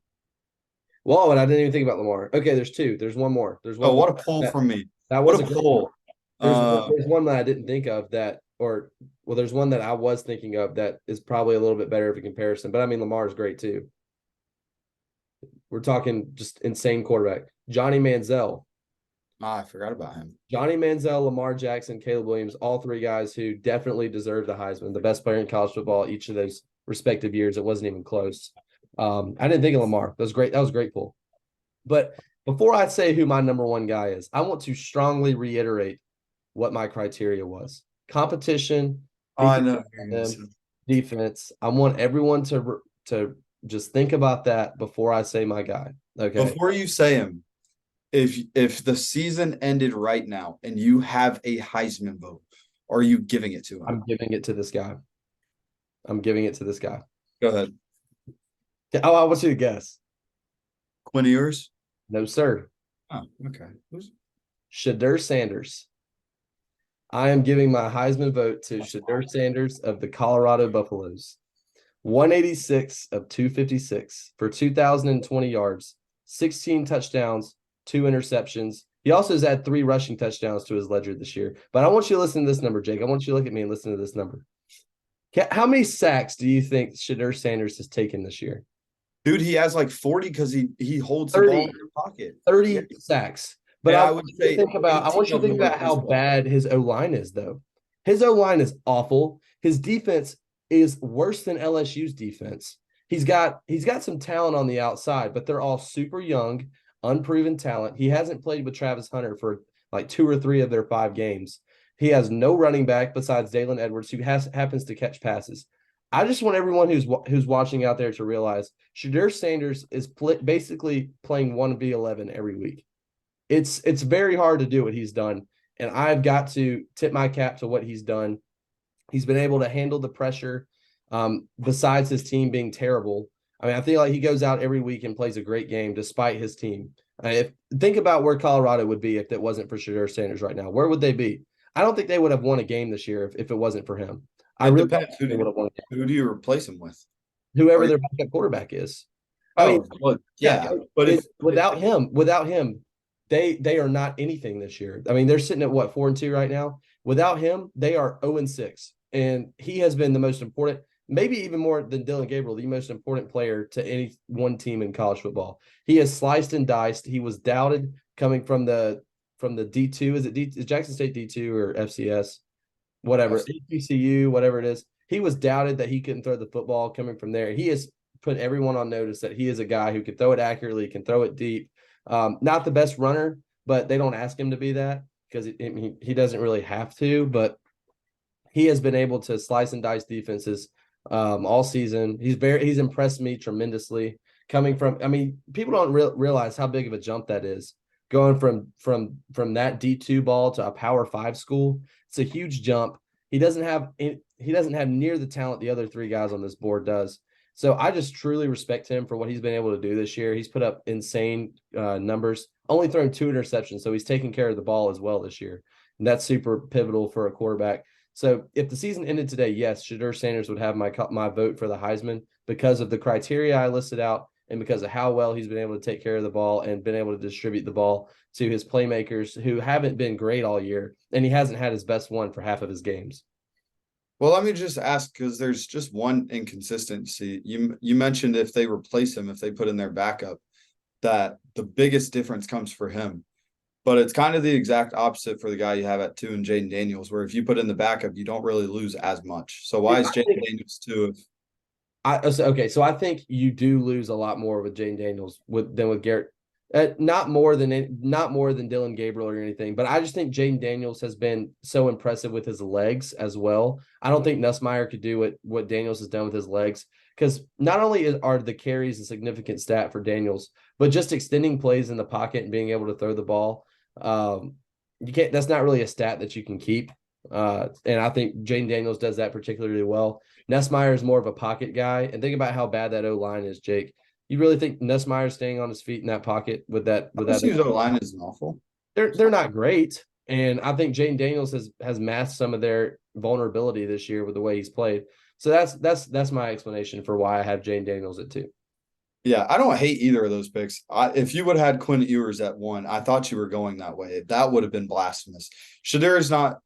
Whoa, and I didn't even think about Lamar. Okay, there's 2. There's one more. There's one. Oh, what a pull from me. That was what a pull. There's one that I didn't think of there's one that I was thinking of that is probably a little bit better of a comparison. But I mean, Lamar is great too. We're talking just insane quarterback. Johnny Manziel. I forgot about him. Johnny Manziel, Lamar Jackson, Caleb Williams, all 3 guys who definitely deserve the Heisman, the best player in college football each of those respective years. It wasn't even close. I didn't think of Lamar. That was great. That was great pull. But before I say who my number 1 guy is, I want to strongly reiterate what my criteria was. Competition, defense. I want everyone to just think about that before I say my guy. Okay. Before you say him, if the season ended right now and you have a Heisman vote, are you giving it to him? I'm giving it to this guy. Go ahead. Oh, I want you to guess. Quinn Ewers? No, sir. Oh, okay. Shedeur Sanders. I am giving my Heisman vote to Shedeur Sanders of the Colorado Buffaloes. 186 of 256 for 2,020 yards, 16 touchdowns, 2 interceptions. He also has had 3 rushing touchdowns to his ledger this year. But I want you to listen to this number, Jake. I want you to look at me and listen to this number. How many sacks do you think Shedeur Sanders has taken this year? Dude, he has like 40 because he holds 30, the ball in his pocket. 30 sacks. But yeah, I want you to think about how bad his O-line is, though. His O-line is awful. His defense is worse than LSU's defense. He's got some talent on the outside, but they're all super young, unproven talent. He hasn't played with Travis Hunter for like 2 or 3 of their 5 games. He has no running back besides Dalen Edwards, who happens to catch passes. I just want everyone who's watching out there to realize Shedeur Sanders is basically playing 1v11 every week. It's very hard to do what he's done, and I've got to tip my cap to what he's done. He's been able to handle the pressure, besides his team being terrible. I mean, I feel like he goes out every week and plays a great game despite his team. Think about where Colorado would be if it wasn't for Shedeur Sanders right now. Where would they be? I don't think they would have won a game this year if it wasn't for him. Who do you replace him with? Whoever their backup quarterback is. Without him, they are not anything this year. I mean, they're sitting at 4-2 right now. Without him, they are 0-6. And he has been the most important, maybe even more than Dylan Gabriel, the most important player to any one team in college football. He has sliced and diced. He was doubted coming from the D2. Is Jackson State D2 or FCS? Whatever, HBCU, whatever it is. He was doubted that he couldn't throw the football coming from there. He has put everyone on notice that he is a guy who can throw it accurately, can throw it deep. Not the best runner, but they don't ask him to be that because he doesn't really have to. But he has been able to slice and dice defenses all season. He's impressed me tremendously. Coming from, I mean, people don't realize how big of a jump that is. Going from that D2 ball to a Power 5 school, it's a huge jump. He doesn't have near the talent the other 3 guys on this board does. So I just truly respect him for what he's been able to do this year. He's put up insane numbers, only thrown 2 interceptions, so he's taking care of the ball as well this year. And that's super pivotal for a quarterback. So if the season ended today, yes, Shedeur Sanders would have my vote for the Heisman because of the criteria I listed out and because of how well he's been able to take care of the ball and been able to distribute the ball to his playmakers who haven't been great all year, and he hasn't had his best one for half of his games. Well, let me just ask, because there's just one inconsistency. You mentioned if they replace him, if they put in their backup, that the biggest difference comes for him. But it's kind of the exact opposite for the guy you have at 2 and Jaden Daniels, where if you put in the backup, you don't really lose as much. So why is Jaden Daniels 2? So I think you do lose a lot more with Jaden Daniels than with Garrett. Not more than Dylan Gabriel or anything, but I just think Jaden Daniels has been so impressive with his legs as well. I don't think Nussmeier could do what Daniels has done with his legs, because not only are the carries a significant stat for Daniels, but just extending plays in the pocket and being able to throw the ball. You can't. That's not really a stat that you can keep. And I think Jaden Daniels does that particularly well. Nussmeier is more of a pocket guy, and think about how bad that O-line is, Jake. You really think Nussmeier staying on his feet in that pocket with that? O-line isn't awful. They're not great, and I think Jaden Daniels has masked some of their vulnerability this year with the way he's played. So that's my explanation for why I have Jaden Daniels at 2. Yeah, I don't hate either of those picks. If you would have had Quinn Ewers at 1, I thought you were going that way. That would have been blasphemous. Shadir is not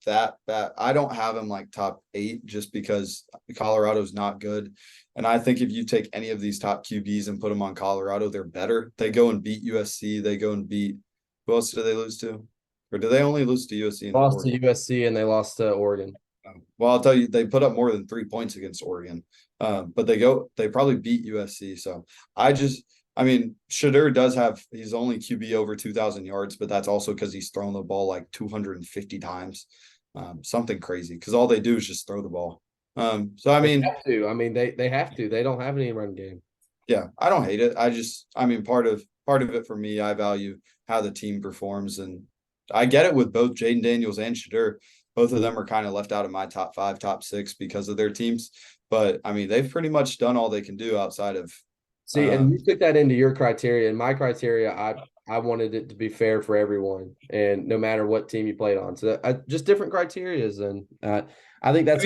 that bad. I don't have him like top 8 just because Colorado's not good. And I think if you take any of these top QBs and put them on Colorado, they're better. They go and beat USC. They go and beat – who else did they lose to? Or do they only lose to USC? Lost to USC and they lost to Oregon. Well, I'll tell you, they put up more than 3 points against Oregon. But they probably beat USC. So Shadur does have – he's only QB over 2,000 yards, but that's also because he's thrown the ball like 250 times. Something crazy, because all they do is just throw the ball. They have to. They don't have any run game. Yeah, I don't hate it. Part of it for me, I value how the team performs, and I get it with both Jaden Daniels and Shadur. Both of them are kind of left out of my top 5, top 6 because of their teams. But they've pretty much done all they can do outside of. See, and you took that into your criteria. And my criteria, I wanted it to be fair for everyone, and no matter what team you played on. So just different criterias, and I think that's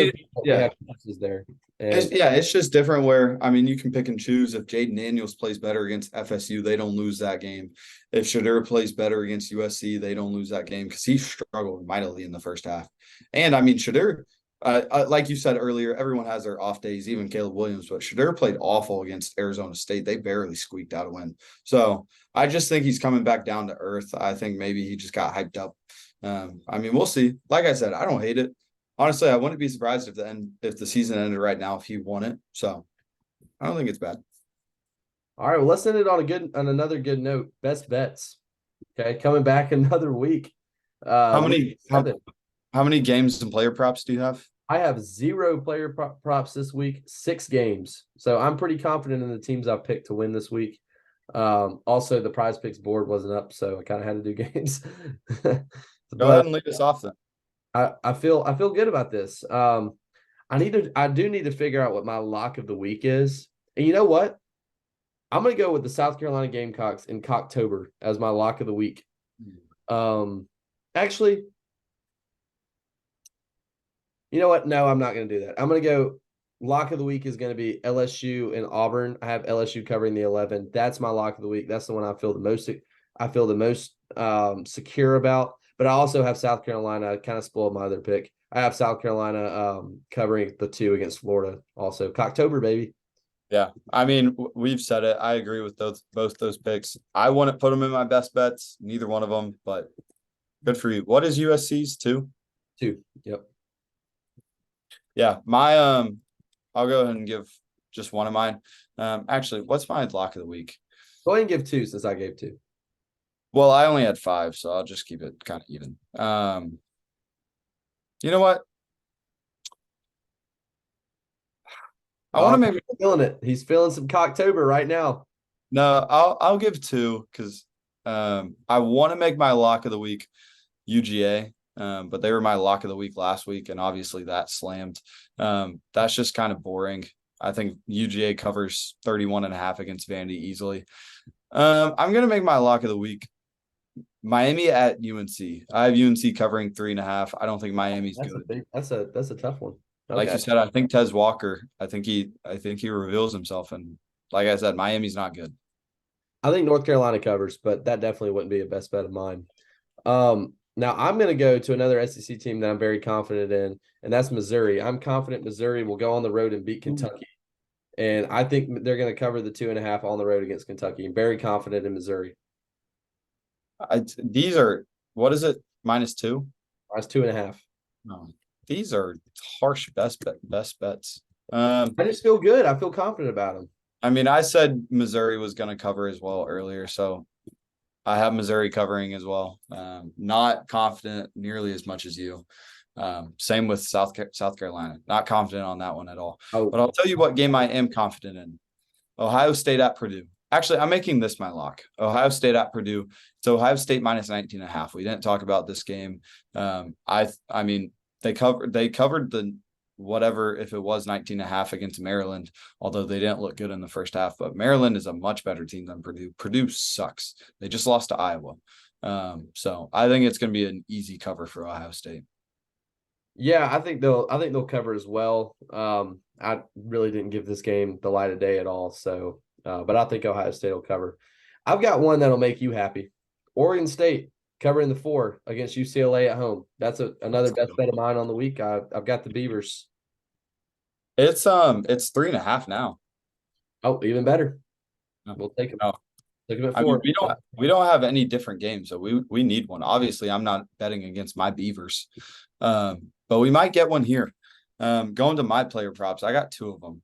there. It's just different where you can pick and choose. If Jaden Daniels plays better against FSU, they don't lose that game. If Shadur plays better against USC, they don't lose that game because he struggled mightily in the first half. And Shadur. Like you said earlier, everyone has their off days, even Caleb Williams, but Shadur played awful against Arizona State. They barely squeaked out a win. So I just think he's coming back down to earth. I think maybe he just got hyped up. We'll see. Like I said, I don't hate it. Honestly, I wouldn't be surprised if the season ended right now if he won it. So I don't think it's bad. All right, well, let's end it on another good note. Best bets. Okay, coming back another week. How many games and player props do you have? I have 0 player props this week, 6 games. So I'm pretty confident in the teams I've picked to win this week. Also, the prize picks board wasn't up, so I kind of had to do games. Go ahead and lead us off then. I feel good about this. I do need to figure out what my lock of the week is. And you know what? I'm going to go with the South Carolina Gamecocks in Cocktober as my lock of the week. Actually, you know what? No, I'm not going to do that. I'm going to go lock of the week is going to be LSU and Auburn. I have LSU covering the 11. That's my lock of the week. That's the one I feel the most secure about. But I also have South Carolina. I kind of spoiled my other pick. I have South Carolina covering the 2 against Florida. Also, Cocktober, baby. Yeah, we've said it. I agree with both those picks. I wouldn't put them in my best bets, neither one of them, but good for you. What is USC's 2? 2, yep. Yeah, I'll go ahead and give just one of mine. Actually, what's my lock of the week? Go ahead and give 2 since I gave 2. Well, I only had 5, so I'll just keep it kind of even. You know what? I want to maybe feeling it. He's feeling some Cocktober right now. No, I'll give 2 because I want to make my lock of the week UGA. But they were my lock of the week last week, and obviously that slammed. That's just kind of boring. I think UGA covers 31.5 against Vandy easily. I'm going to make my lock of the week Miami at UNC. I have UNC covering 3.5. I don't think Miami's good. That's a tough one. Okay. Like you said, I think Tez Walker, I think he reveals himself, and like I said, Miami's not good. I think North Carolina covers, but that definitely wouldn't be a best bet of mine. Now I'm going to go to another SEC team that I'm very confident in, and that's Missouri. I'm confident Missouri will go on the road and beat Kentucky. And I think they're going to cover the 2.5 on the road against Kentucky. I'm very confident in Missouri. These are, what is it? -2? That's 2.5. No, these are harsh best bets. I just feel good. I feel confident about them. I mean, I said Missouri was going to cover as well earlier, so I have Missouri covering as well. Not confident nearly as much as you. Same with South Carolina. Not confident on that one at all. Oh. But I'll tell you what game I am confident in. Ohio State at Purdue. Actually, I'm making this my lock. Ohio State at Purdue. It's Ohio State -19.5. We didn't talk about this game. I mean, they covered the whatever, if it was 19.5 against Maryland, although they didn't look good in the first half. But Maryland is a much better team than Purdue. Purdue sucks. They just lost to Iowa. So I think it's going to be an easy cover for Ohio State. Yeah, I think they'll cover as well. I really didn't give this game the light of day at all. So, but I think Ohio State will cover. I've got one that'll make you happy. Oregon State covering the 4 against UCLA at home. That's another best bet of mine on the week. I've got the Beavers. It's 3.5 now. Oh, even better. No. We'll take them. No. Take them at 4. I mean, we don't have any different games, so we need one. Obviously, I'm not betting against my Beavers, but we might get one here. Going to my player props, I got 2 of them.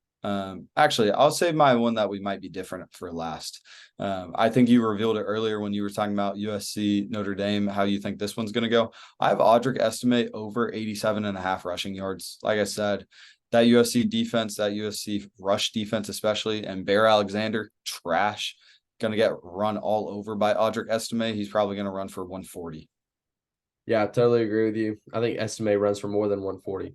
Actually, I'll save my one that we might be different for last. I think you revealed it earlier when you were talking about USC Notre Dame, how you think this one's going to go. I have Audric Estimate over 87.5 rushing yards. Like I said, that USC defense, that USC rush defense especially, and Bear Alexander, trash. Going to get run all over by Audric Estimate. He's probably going to run for 140. Yeah, I totally agree with you. I think Estimate runs for more than 140.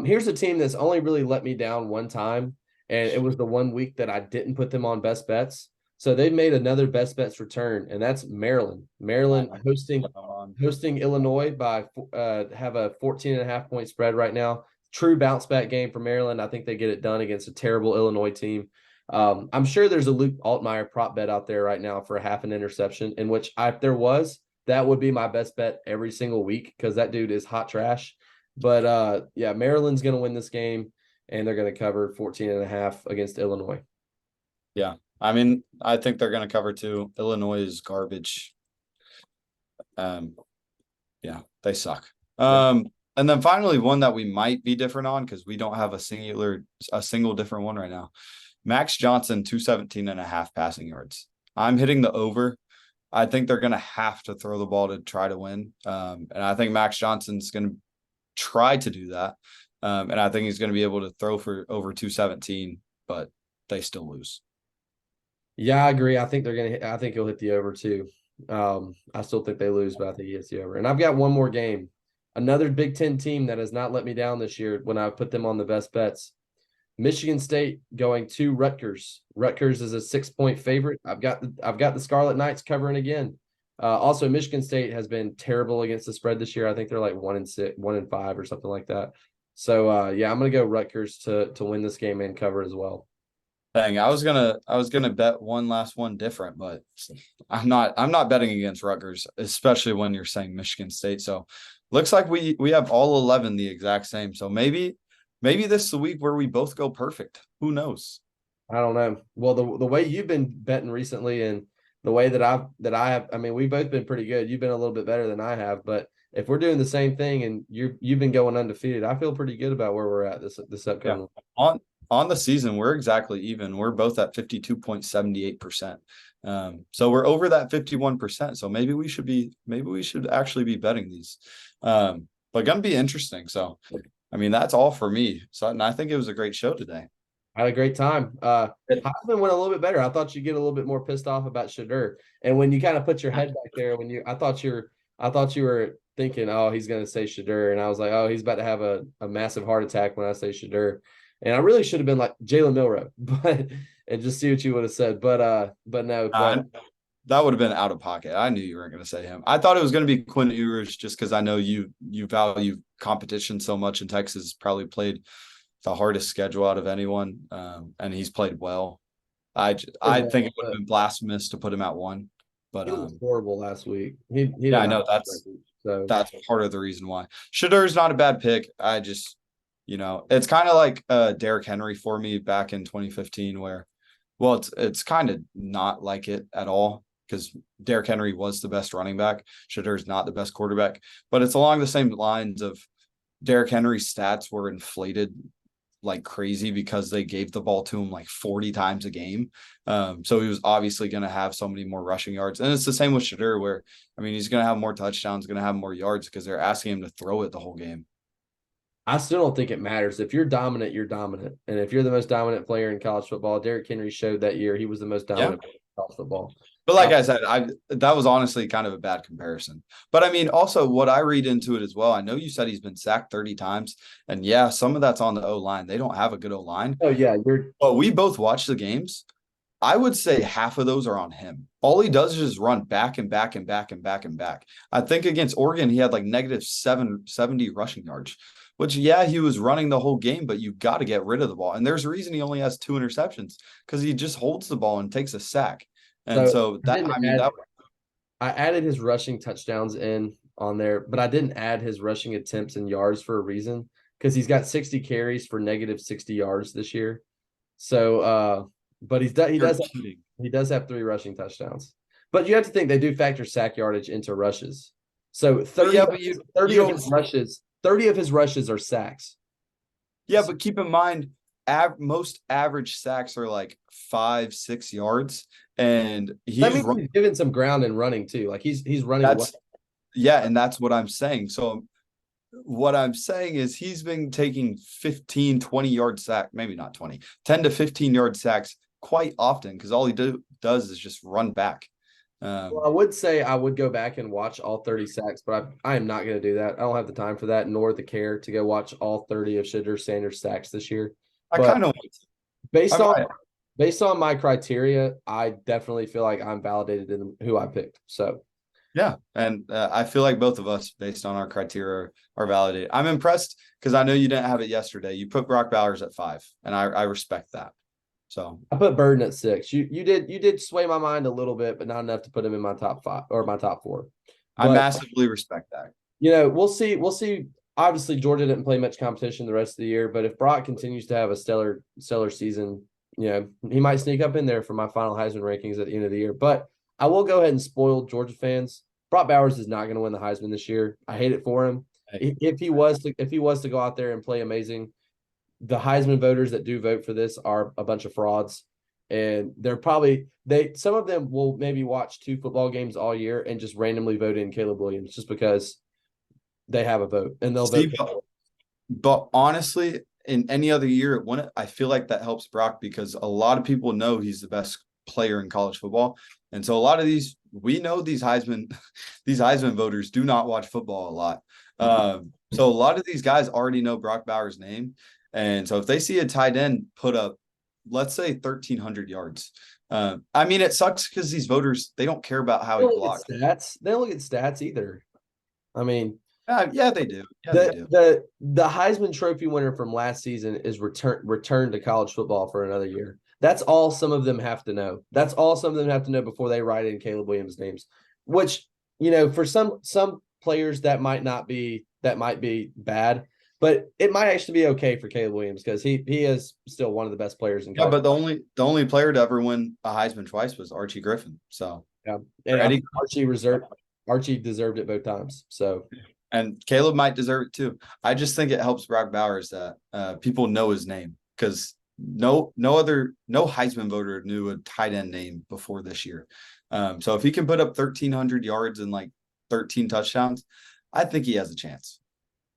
Here's a team that's only really let me down one time, and it was the one week that I didn't put them on best bets. So they've made another best bets return, and that's Maryland. Maryland hosting Illinois by have a 14.5 point spread right now. True bounce back game for Maryland. I think they get it done against a terrible Illinois team. I'm sure there's a Luke Altmaier prop bet out there right now for a half an interception, in which if there was, that would be my best bet every single week because that dude is hot trash. But yeah, Maryland's going to win this game, and they're going to cover 14.5 against Illinois. Yeah, I mean, I think they're going to cover too. Illinois is garbage. Yeah, they suck. And then finally, one that we might be different on because we don't have a single different one right now. Max Johnson, 217.5 passing yards. I'm hitting the over. I think they're going to have to throw the ball to try to win. And I think Max Johnson's going to try to do that. And I think he's going to be able to throw for over 217, but they still lose. Yeah, I agree. I think I think he'll hit the over too. I still think they lose, but I think he hits the over. And I've got one more game. Another Big Ten team that has not let me down this year when I put them on the best bets. Michigan State going to Rutgers. Rutgers is a 6-point favorite. I've got the Scarlet Knights covering again. Also, Michigan State has been terrible against the spread this year. I think they're like 1-6, 1-5 or something like that. So yeah, I'm gonna go Rutgers to win this game and cover as well. Dang, I was gonna bet one last one different, but I'm not betting against Rutgers, especially when you're saying Michigan State. So looks like we have all 11 the exact same. So maybe this is the week where we both go perfect. Who knows? I don't know. Well, the way you've been betting recently and the way that I have, I mean, we've both been pretty good. You've been a little bit better than I have, but if we're doing the same thing and you've been going undefeated, I feel pretty good about where we're at this upcoming. Yeah. On the season, we're exactly even. We're both at 52.78%. So we're over that 51%. So maybe we should actually be betting these. But gonna be interesting. So I mean, that's all for me. So and I think it was a great show today. I had a great time. Heisman went a little bit better. I thought you'd get a little bit more pissed off about Shadur. And when you kind of put your head back there, I thought you were thinking, oh, he's going to say Shadur. And I was like, oh, he's about to have a massive heart attack when I say Shadur. And I really should have been like Jalen Milroe, and just see what you would have said. But no. That would have been out of pocket. I knew you weren't going to say him. I thought it was going to be Quinn Ewers just because I know you value competition so much, and Texas probably played the hardest schedule out of anyone, and he's played well. I think it would have been blasphemous to put him at 1. But he was horrible last week. He yeah, I know that's part of the reason why. Shedeur not a bad pick. I just, it's kind of like Derrick Henry for me back in 2015, where, well, it's kind of not like it at all because Derrick Henry was the best running back. Shedeur not the best quarterback, but it's along the same lines of Derrick Henry's stats were inflated like crazy because they gave the ball to him like 40 times a game. So he was obviously going to have so many more rushing yards. And it's the same with Shedeur, where, he's going to have more touchdowns, going to have more yards because they're asking him to throw it the whole game. I still don't think it matters. If you're dominant, you're dominant. And if you're the most dominant player in college football, Derrick Henry showed that year he was the most dominant player in college football. But like I said, that was honestly kind of a bad comparison. But also what I read into it as well, I know you said he's been sacked 30 times. And yeah, some of that's on the O-line. They don't have a good O-line. Oh, yeah. But we both watch the games. I would say half of those are on him. All he does is just run back and back and back and back and back. I think against Oregon, he had like negative 70 rushing yards, which, yeah, he was running the whole game, but you got to get rid of the ball. And there's a reason he only has 2 interceptions because he just holds the ball and takes a sack. And so I added his rushing touchdowns in on there, but I didn't add his rushing attempts and yards for a reason, because he's got 60 carries for negative 60 yards this year. So, but he does have 3 rushing touchdowns. But you have to think they do factor sack yardage into rushes. So 30 of his rushes are sacks. Yeah, but keep in mind, most average sacks are like 5-6 yards, and he's giving some ground and running too. Like he's running. Yeah, and that's what I'm saying. So what I'm saying is he's been taking 15, 20-yard sack, maybe not 20, 10 to 15-yard sacks quite often because all he does is just run back. Well, I would say I would go back and watch all 30 sacks, but I am not going to do that. I don't have the time for that, nor the care to go watch all 30 of Shedeur Sanders sacks this year. I kind of based on my criteria, I definitely feel like I'm validated in who I picked. So, yeah, and I feel like both of us, based on our criteria, are validated. I'm impressed because I know you didn't have it yesterday. You put Brock Bowers at 5, and I respect that. So I put Burden at 6. You did sway my mind a little bit, but not enough to put him in my top 5 or my top 4. But I massively respect that. We'll see. Obviously, Georgia didn't play much competition the rest of the year, but if Brock continues to have a stellar season, he might sneak up in there for my final Heisman rankings at the end of the year. But I will go ahead and spoil Georgia fans. Brock Bowers is not going to win the Heisman this year. I hate it for him. If he was to go out there and play amazing, the Heisman voters that do vote for this are a bunch of frauds, and some of them will maybe watch 2 football games all year and just randomly vote in Caleb Williams just because they have a vote and they'll vote. But honestly, in any other year, I feel like that helps Brock because a lot of people know he's the best player in college football, and so a lot of these Heisman voters do not watch football a lot. So a lot of these guys already know Brock Bowers' name, and so if they see a tight end put up, let's say 1,300 yards. It sucks because these voters, they don't care about how he blocks. Stats. They don't look at stats either. Yeah, they do. The Heisman Trophy winner from last season is returned to college football for another year. That's all some of them have to know. That's all some of them have to know before they write in Caleb Williams' names. Which, for some players that might be bad, but it might actually be okay for Caleb Williams because he is still one of the best players in college. Yeah, but the only player to ever win a Heisman twice was Archie Griffin. So yeah, and Archie deserved it both times. So. And Caleb might deserve it too. I just think it helps Brock Bowers that people know his name because no Heisman voter knew a tight end name before this year. So if he can put up 1,300 yards and like 13 touchdowns, I think he has a chance.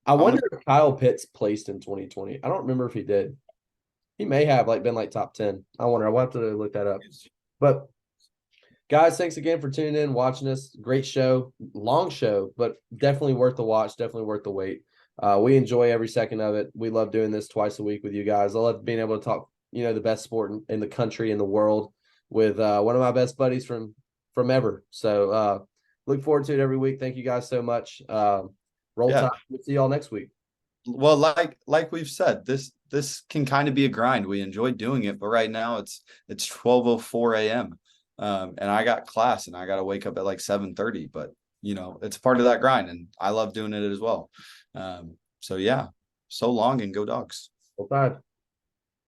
I wonder if Kyle Pitts placed in 2020. I don't remember if he did. He may have been top 10. I wonder. I'll have to look that up. But guys, thanks again for tuning in, watching us. Great show, long show, but definitely worth the watch, definitely worth the wait. We enjoy every second of it. We love doing this twice a week with you guys. I love being able to talk, the best sport in the country, in the world, with one of my best buddies from ever. So look forward to it every week. Thank you guys so much. Roll Tide. We'll see y'all next week. Well, like we've said, this can kind of be a grind. We enjoy doing it, but right now it's 12:04 a.m. And I got class and I got to wake up at like 7:30, but it's part of that grind and I love doing it as well. So yeah, so long and go Dogs. Well,